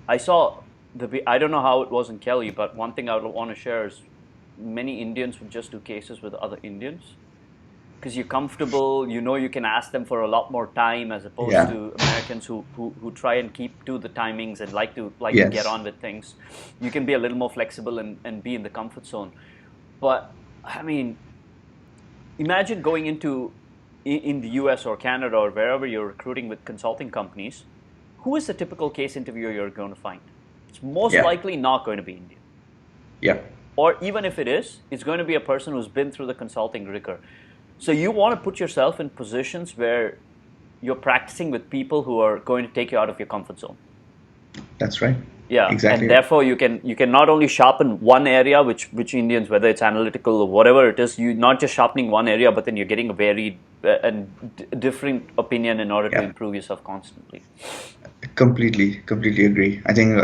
I don't know how it was in Kelley, but one thing I would want to share is many Indians would just do cases with other Indians because you're comfortable, you can ask them for a lot more time, as opposed to Americans who try and keep to the timings and like to get on with things. You can be a little more flexible and be in the comfort zone. But I mean, imagine going in the US or Canada or wherever you're recruiting with consulting companies. Who is the typical case interviewer you're going to find? It's most likely not going to be Indian. Yeah. Or even if it is, it's going to be a person who's been through the consulting rigor. So you want to put yourself in positions where you're practicing with people who are going to take you out of your comfort zone. That's right. Yeah, and Exactly. therefore you can not only sharpen one area, which Indians, whether it's analytical or whatever it is, you're not just sharpening one area, but then you're getting a varied and different opinion in order to Yeah. improve yourself constantly. Completely agree. I think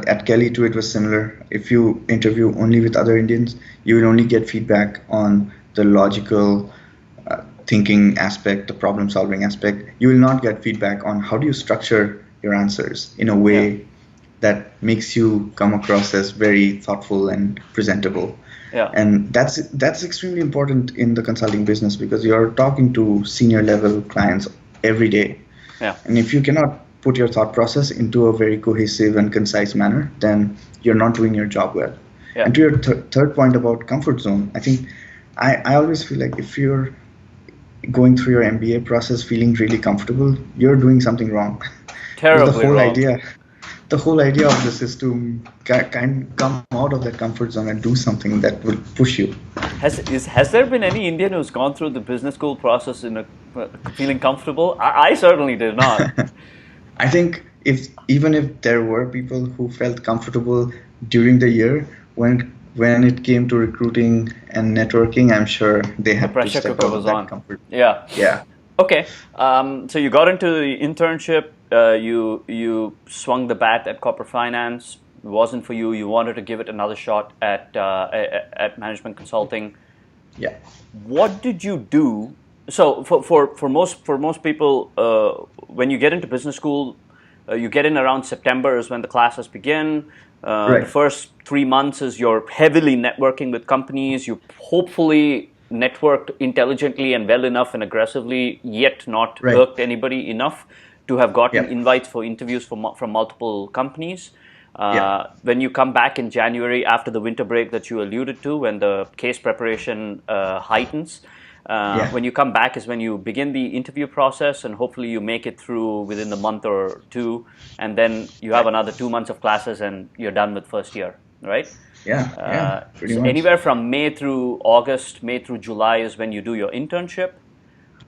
at Kelly too, it was similar. If you interview only with other Indians, you will only get feedback on the logical thinking aspect, the problem solving aspect. You will not get feedback on how do you structure your answers in a Yeah, way that makes you come across as very thoughtful and presentable. yeah, And that's extremely important in the consulting business because you're talking to senior level clients every day. yeah, And if you cannot put your thought process into a very cohesive and concise manner, then you're not doing your job well. yeah. And to your third point about comfort zone, I think I always feel like if you're going through your MBA process feeling really comfortable, you're doing something wrong. Because Terribly wrong. the whole idea of this is to kind come out of that comfort zone and do something that will push you. Has there been any Indian who's gone through the business school process in a feeling comfortable? I certainly did not. I think even if there were people who felt comfortable during the year, when it came to recruiting and networking, I'm sure they The had to pressure step cooker out of was that on. comfort. Yeah. Yeah, Okay. So you got into the internship. You swung the bat at corporate finance. It wasn't for you. You wanted to give it another shot at management consulting. yeah. What did you do? So for most people, when you get into business school, you get in around September is when the classes begin. The Right. first 3 months is you're heavily networking with companies. You hopefully networked intelligently and well enough and aggressively, yet not Right. irked anybody enough to have gotten Yeah. invites for interviews from multiple companies. Yeah. When you come back in January after the winter break that you alluded to, when the case preparation heightens, Yeah. when you come back is when you begin the interview process, and hopefully you make it through within the month or two, and then you have Right. another 2 months of classes, and you're done with first year, right? Yeah. Yeah. Pretty So much. anywhere from May through August, May through July is when you do your internship.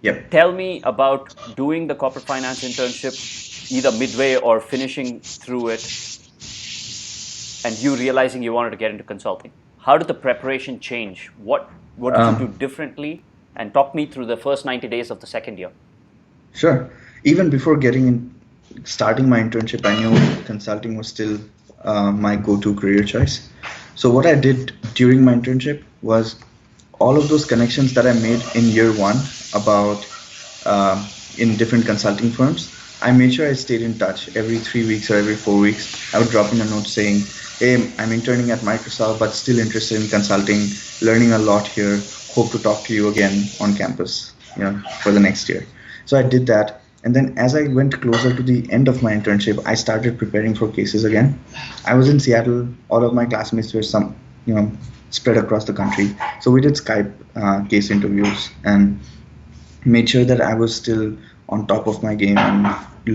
Yep. Tell me about doing the corporate finance internship, either midway or finishing through it, and you realizing you wanted to get into consulting. How did the preparation change? What did you do Um, differently? And talk me through the first 90 days of the second year. sure. Even before starting my internship, I knew consulting was still my go-to career choice. So what I did during my internship was all of those connections that I made in year one about in different consulting firms. I made sure I stayed in touch every 3 weeks or every 4 weeks. I would drop in a note saying, "Hey, I'm interning at Microsoft, but still interested in consulting, learning a lot here. Hope to talk to you again on campus, for the next year." So I did that. And then as I went closer to the end of my internship, I started preparing for cases again. I was in Seattle. All of my classmates were spread across the country. So we did Skype case interviews and made sure that I was still on top of my game and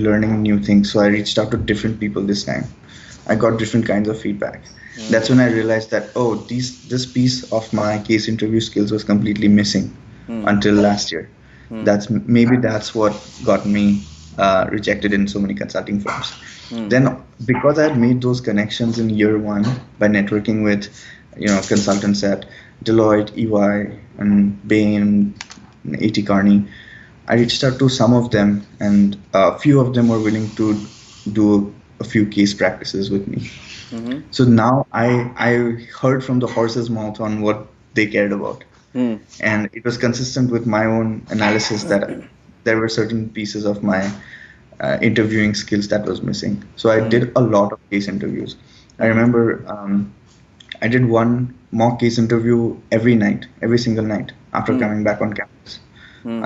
learning new things. So I reached out to different people this time. I got different kinds of feedback. That's when I realized that, this piece of my case interview skills was completely missing until last year. That's what got me rejected in so many consulting firms. Then, because I had made those connections in year one by networking with, consultants at Deloitte, EY, and Bain, and A.T. Kearney, I reached out to some of them, and a few of them were willing to do a few case practices with me. So now I heard from the horse's mouth on what they cared about. And it was consistent with my own analysis that there were certain pieces of my interviewing skills that was missing. So I did a lot of case interviews. I remember I did one mock case interview every single night after coming back on campus,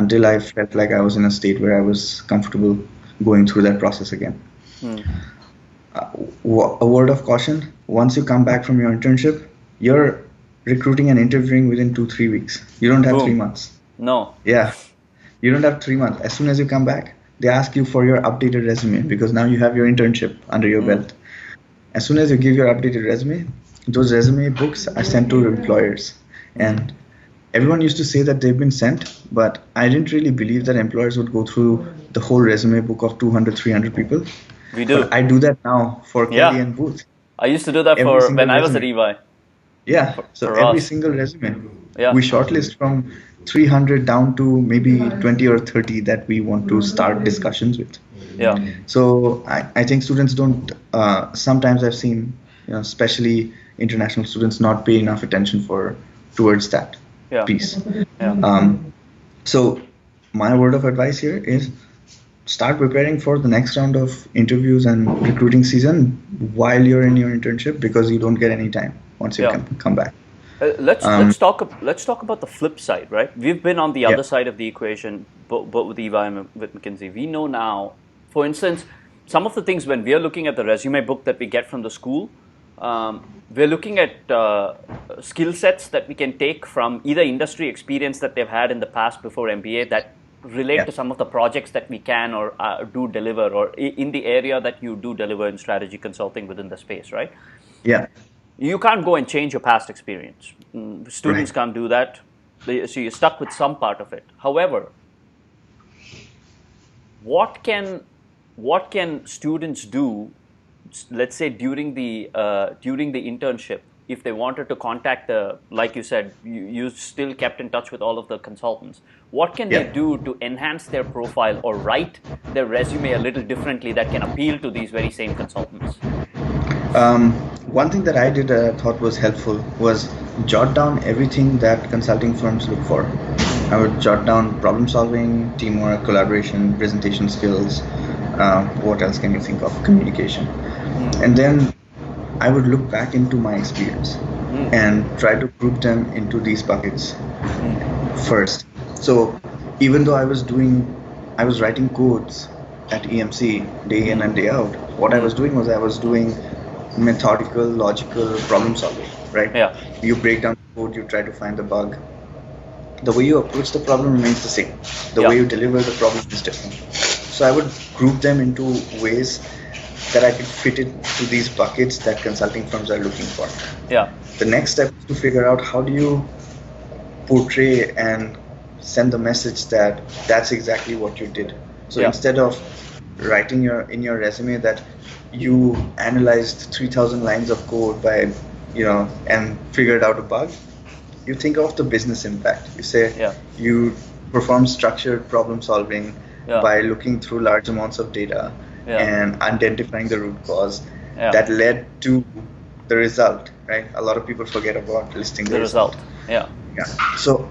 until I felt like I was in a state where I was comfortable going through that process again. A word of caution: once you come back from your internship, you're recruiting and interviewing within 2-3 weeks. You don't have 3 Boom. months. No. Yeah, you don't have 3 months. As soon as you come back, they ask you for your updated resume because now you have your internship under your belt. As soon as you give your updated resume, those resume books are sent to employers. And everyone used to say that they've been sent, but I didn't really believe that employers would go through the whole resume book of 200, 300 people. We But do. I do that now for Kelly Yeah. and Booth. I used to do that Every for single when I was at resume. EY. Yeah. So For every us. single resume, Yeah. we shortlist from 300 down to maybe 20 or 30 that we want to start discussions with. Yeah. So I think students don't, sometimes I've seen, especially international students not pay enough attention towards that Yeah. piece. Yeah. So my word of advice here is start preparing for the next round of interviews and recruiting season while you're in your internship, because you don't get any time once you Yeah. come back. Let's talk about the flip side, right? We've been on the Yeah. other side of the equation, both with EY and with McKinsey. We know now, for instance, some of the things when we are looking at the resume book that we get from the school, we're looking at skill sets that we can take from either industry experience that they've had in the past before MBA that relate Yeah. to some of the projects that we can or do deliver, or in the area that you do deliver in strategy consulting within the space, right? Yeah. You can't go and change your past experience. Students Right. can't do that. So you're stuck with some part of it. However, what can students do? Let's say during the internship, if they wanted to contact like you said, you still kept in touch with all of the consultants. What can they Yeah. do to enhance their profile or write their resume a little differently that can appeal to these very same consultants? One thing that I did that I thought was helpful was jot down everything that consulting firms look for. I would jot down problem solving, teamwork, collaboration, presentation skills. What else can you think of? Communication. And then I would look back into my experience and try to group them into these buckets first. So even though I was writing codes at EMC day in and day out, what I was doing was I was doing methodical, logical problem solving, right? Yeah. You break down the code, you try to find the bug. The way you approach the problem remains the same. The way you deliver the problem is different. So I would group them into ways that I could fit it to these buckets that consulting firms are looking for. Yeah. The next step is to figure out how do you portray and send the message that that's exactly what you did. So instead of writing in your resume that you analyzed 3,000 lines of code and figured out a bug, you think of the business impact. You say you perform structured problem solving by looking through large amounts of data and identifying the root cause that led to the result, right? A lot of people forget about listing the result. Yeah. So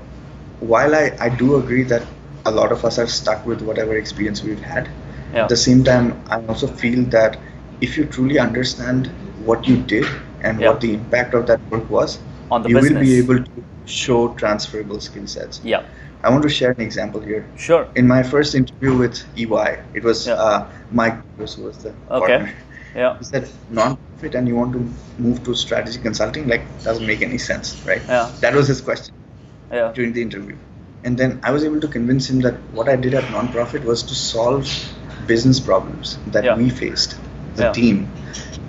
while I do agree that a lot of us are stuck with whatever experience we've had, at the same time, I also feel that if you truly understand what you did and what the impact of that work was, on the you business, will be able to show transferable skill sets. Yeah. I want to share an example here. Sure. In my first interview with EY, it was Mike who was the partner. Yeah. He said, non-profit and you want to move to strategy consulting, doesn't make any sense, right? Yeah. That was his question during the interview. And then I was able to convince him that what I did at non-profit was to solve business problems that we faced, the team,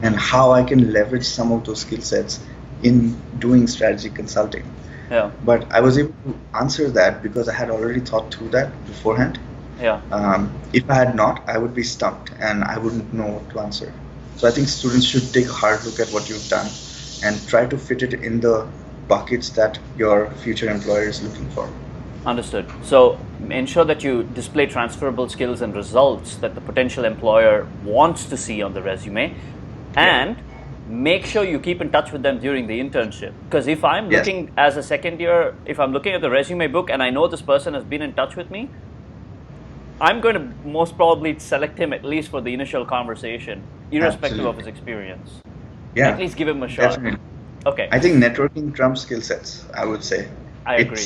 and how I can leverage some of those skill sets in doing strategy consulting. Yeah. But I was able to answer that because I had already thought through that beforehand. Yeah. If I had not, I would be stumped and I wouldn't know what to answer. So I think students should take a hard look at what you've done and try to fit it in the buckets that your future employer is looking for. Understood. So ensure that you display transferable skills and results that the potential employer wants to see on the resume, and make sure you keep in touch with them during the internship. Because if I'm looking as a second year, if I'm looking at the resume book and I know this person has been in touch with me, I'm going to most probably select him at least for the initial conversation, irrespective of his experience. Yeah. At least give him a shot. Definitely. Okay. I think networking trumps skill sets, I would say. I agree.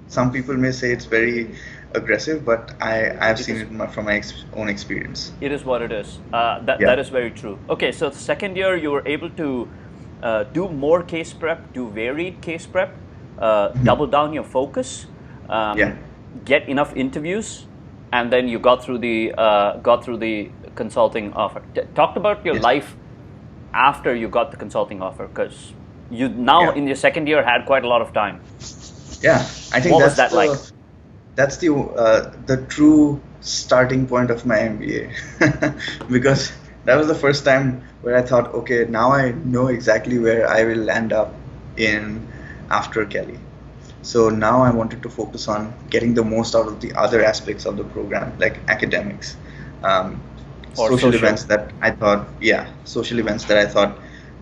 Some people may say it's very aggressive, but I've seen it from my own experience. It is what it is. That is very true. Okay, so the second year you were able to do more case prep, do varied case prep, double down your focus, get enough interviews, and then you got through the consulting offer. Talked about your life after you got the consulting offer, because you now in your second year had quite a lot of time. Yeah, I think what was that like? That's the true starting point of my MBA, because that was the first time where I thought, okay, now I know exactly where I will land up in after Kelley. So now I wanted to focus on getting the most out of the other aspects of the program, like academics, um, Or social social. events that I thought, yeah, social events that I thought,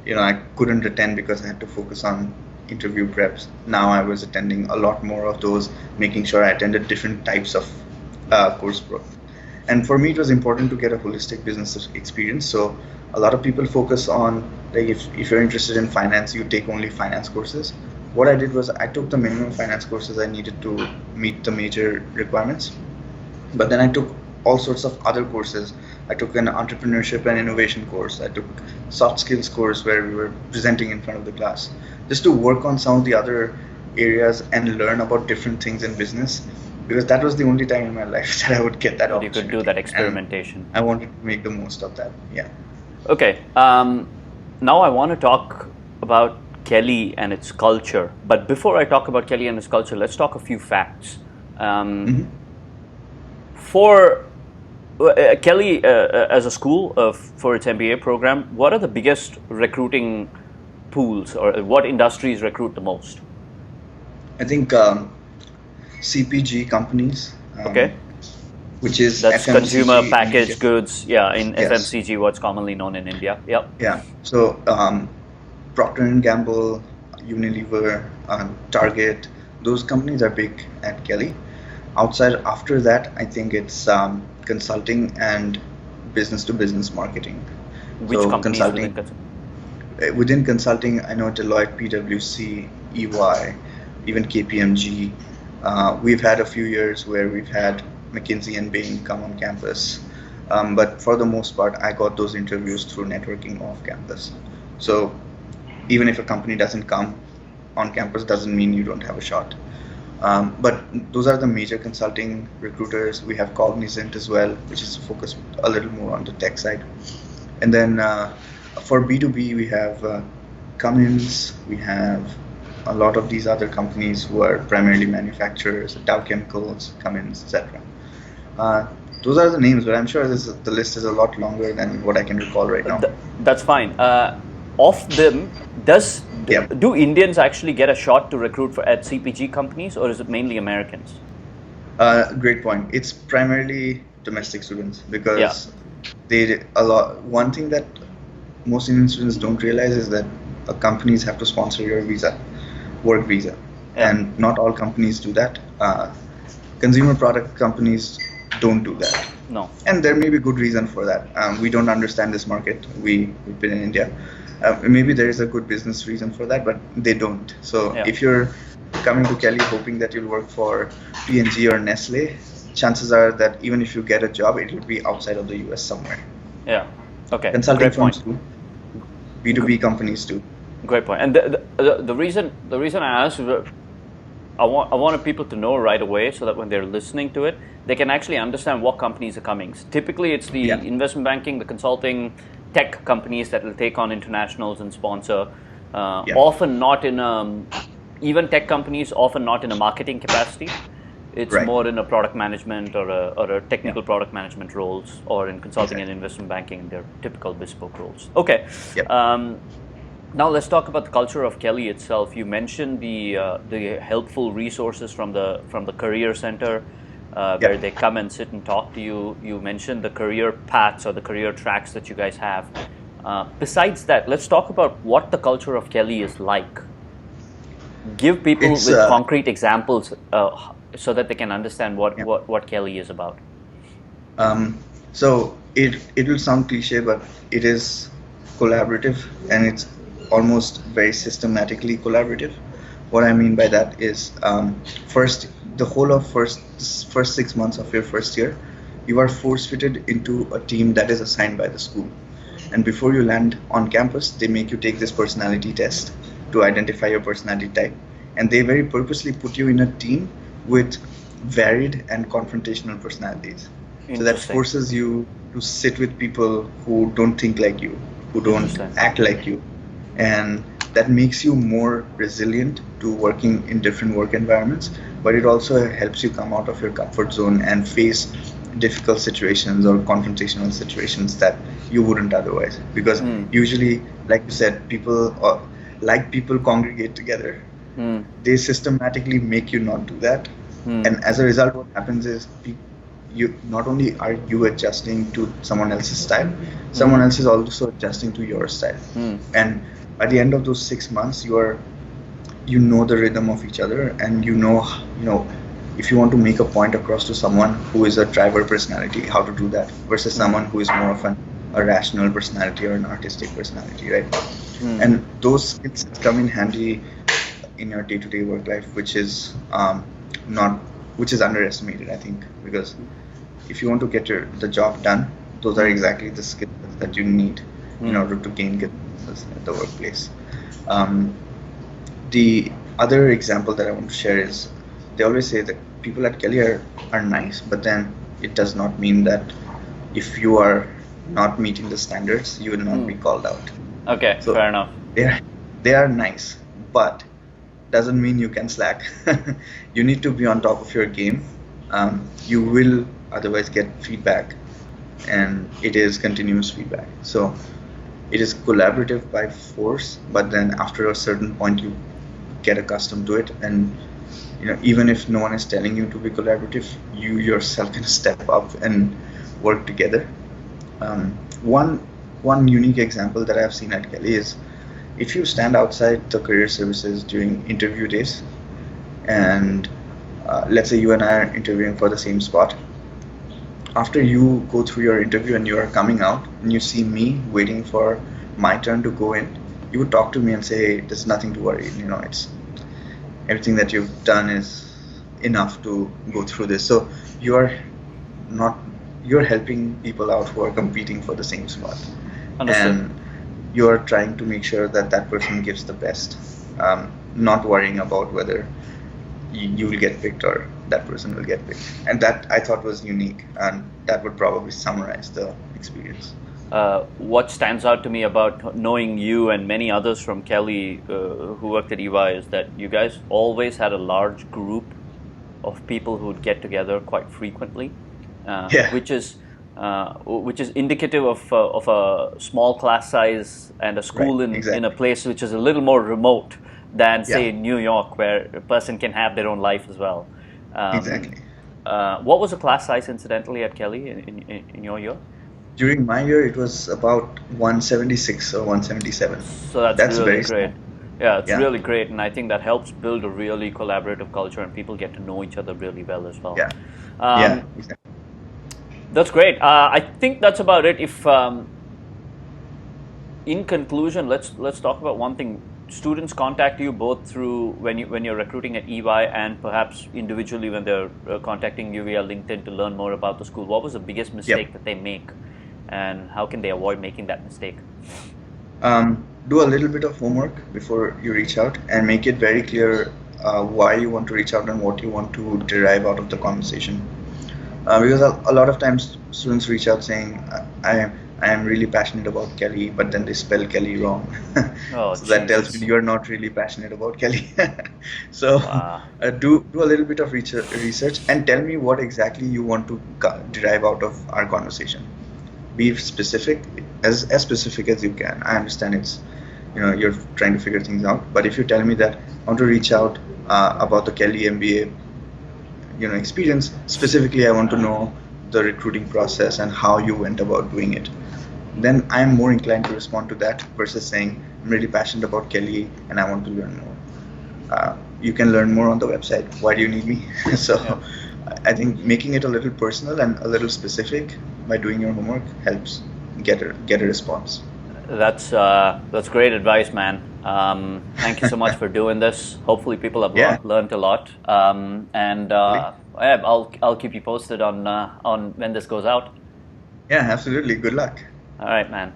I couldn't attend because I had to focus on interview preps. Now I was attending a lot more of those, making sure I attended different types of coursework. And for me, it was important to get a holistic business experience. So a lot of people focus on, like, if you're interested in finance, you take only finance courses. What I did was I took the minimum finance courses I needed to meet the major requirements, but then I took all sorts of other courses. I took an entrepreneurship and innovation course. I took soft skills course where we were presenting in front of the class, just to work on some of the other areas and learn about different things in business, because that was the only time in my life that I would get that That you could do opportunity. that And experimentation. I wanted to make the most of that. Yeah. Okay. Now I want to talk about Kelley and its culture. But before I talk about Kelley and its culture, let's talk a few facts. hmm For Kelley as a school for its MBA program, what are the biggest recruiting pools, or what industries recruit the most? I think CPG companies, Okay. which is That's consumer FMCG in India. packaged goods, yeah, in Yes. FMCG, what's commonly known in India. Yep. Yeah. So Procter and Gamble, Unilever, Target, those companies are big at Kelley. Outside after that, I think it's consulting and business to business marketing. Which So companies consulting within consulting, I know Deloitte, PwC, EY, even KPMG. We've had a few years where we've had McKinsey and Bain come on campus. But for the most part, I got those interviews through networking off campus. So even if a company doesn't come on campus, doesn't mean you don't have a shot. But those are the major consulting recruiters. We have Cognizant as well, which is focused a little more on the tech side. And then for B2B, we have Cummins, we have a lot of these other companies who are primarily manufacturers, Dow Chemicals, Cummins, etc. Those are the names, but I'm sure the list is a lot longer than what I can recall right now. That's fine. Of them, Yeah. do Indians actually get a shot to recruit at CPG companies, or is it mainly Americans? Great point. It's primarily domestic students Yeah. because one thing that most Indian students don't realize is that companies have to sponsor your visa, work visa, Yeah. and not all companies do that. Consumer product companies don't do that, No. and there may be good reason for that. We don't understand this market. We've been in India. Maybe there is a good business reason for that, but they don't. So Yeah. if you're coming to Kelley hoping that you'll work for P&G or Nestle, chances are that even if you get a job, it will be outside of the US somewhere. Yeah. Okay. Consulting Great point. firms do, B2B companies do. Great point. And the reason I asked is I wanted people to know right away, so that when they're listening to it, they can actually understand what companies are coming. Typically, it's the Yeah. investment banking, the consulting, tech companies that will take on internationals and sponsor. Yeah. Often not in even tech companies, often not in a marketing capacity. It's Right. more in a product management or a technical product management roles, or in consulting and investment banking in their typical bespoke roles. Okay. Yep. Now let's talk about the culture of Kelley itself. You mentioned the helpful resources from the career center, where they come and sit and talk to you. You mentioned the career paths or the career tracks that you guys have. Besides that, let's talk about what the culture of Kelley is like. Give people It's, with concrete examples so that they can understand what Kelley is about. So it will sound cliche, but it is collaborative, and it's almost very systematically collaborative. What I mean by that is, first, the whole of first 6 months of your first year, you are force fitted into a team that is assigned by the school. And before you land on campus, they make you take this personality test to identify your personality type. And they very purposely put you in a team with varied and confrontational personalities. So that forces you to sit with people who don't think like you, who don't act like you. And that makes you more resilient to working in different work environments, but it also helps you come out of your comfort zone and face difficult situations or confrontational situations that you wouldn't otherwise. Because usually, like you said, people congregate together. They systematically make you not do that, and as a result, what happens is you not only are you adjusting to someone else's style, someone else is also adjusting to your style, and by the end of those 6 months, you know the rhythm of each other, and you know if you want to make a point across to someone who is a driver personality, how to do that versus someone who is more of a rational personality or an artistic personality, right? And those skills come in handy in your day-to-day work life, which is underestimated, I think, because if you want to get the job done, those are exactly the skills that you need in order to gain good success at the workplace. The other example that I want to share is, they always say that people at Kelley are nice, but then it does not mean that if you are not meeting the standards, you will not be called out. Okay, so fair enough. They are nice, but doesn't mean you can slack. You need to be on top of your game. You will otherwise get feedback, and it is continuous feedback. So it is collaborative by force, but then after a certain point, you get accustomed to it, and even if no one is telling you to be collaborative, you yourself can step up and work together. One unique example that I have seen at Kelley is, if you stand outside the career services during interview days, and let's say you and I are interviewing for the same spot, after you go through your interview and you are coming out and you see me waiting for my turn to go in, you would talk to me and say, hey, there's nothing to worry, it's everything that you've done is enough to go through this. So you're helping people out who are competing for the same spot. Understood. And you're trying to make sure that person gives the best, not worrying about whether you will get picked or that person will get picked. And that I thought was unique, and that would probably summarize the experience. What stands out to me about knowing you and many others from Kelley who worked at EY is that you guys always had a large group of people who would get together quite frequently, which is indicative of a small class size and a school in a place which is a little more remote than, say, in New York, where a person can have their own life as well. Exactly. What was the class size, incidentally, at Kelley in your year? During my year, it was about 176 or 177. So that's really great. Small. Yeah, it's really great, and I think that helps build a really collaborative culture, and people get to know each other really well as well. Exactly. That's great. I think that's about it. If, in conclusion, let's talk about one thing. Students contact you both through when you're recruiting at EY, and perhaps individually when they're contacting you via LinkedIn to learn more about the school. What was the biggest mistake that they make, and how can they avoid making that mistake? Do a little bit of homework before you reach out, and make it very clear why you want to reach out and what you want to derive out of the conversation. Because a lot of times students reach out saying, I am really passionate about Kelley, but then they spell Kelley wrong. So that tells me you're not really passionate about Kelley. So do a little bit of research and tell me what exactly you want to derive out of our conversation. Be specific, as specific as you can. I understand it's, you're trying to figure things out, but if you tell me that I want to reach out about the Kelley MBA experience, specifically I want to know the recruiting process and how you went about doing it, then I'm more inclined to respond to that versus saying I'm really passionate about Kelley and I want to learn more. You can learn more on the website. Why do you need me? So I think making it a little personal and a little specific by doing your homework helps get a response. That's great advice, man. Thank you so much for doing this. Hopefully people have learned a lot. I'll keep you posted on when this goes out. Yeah, absolutely. Good luck. All right, man.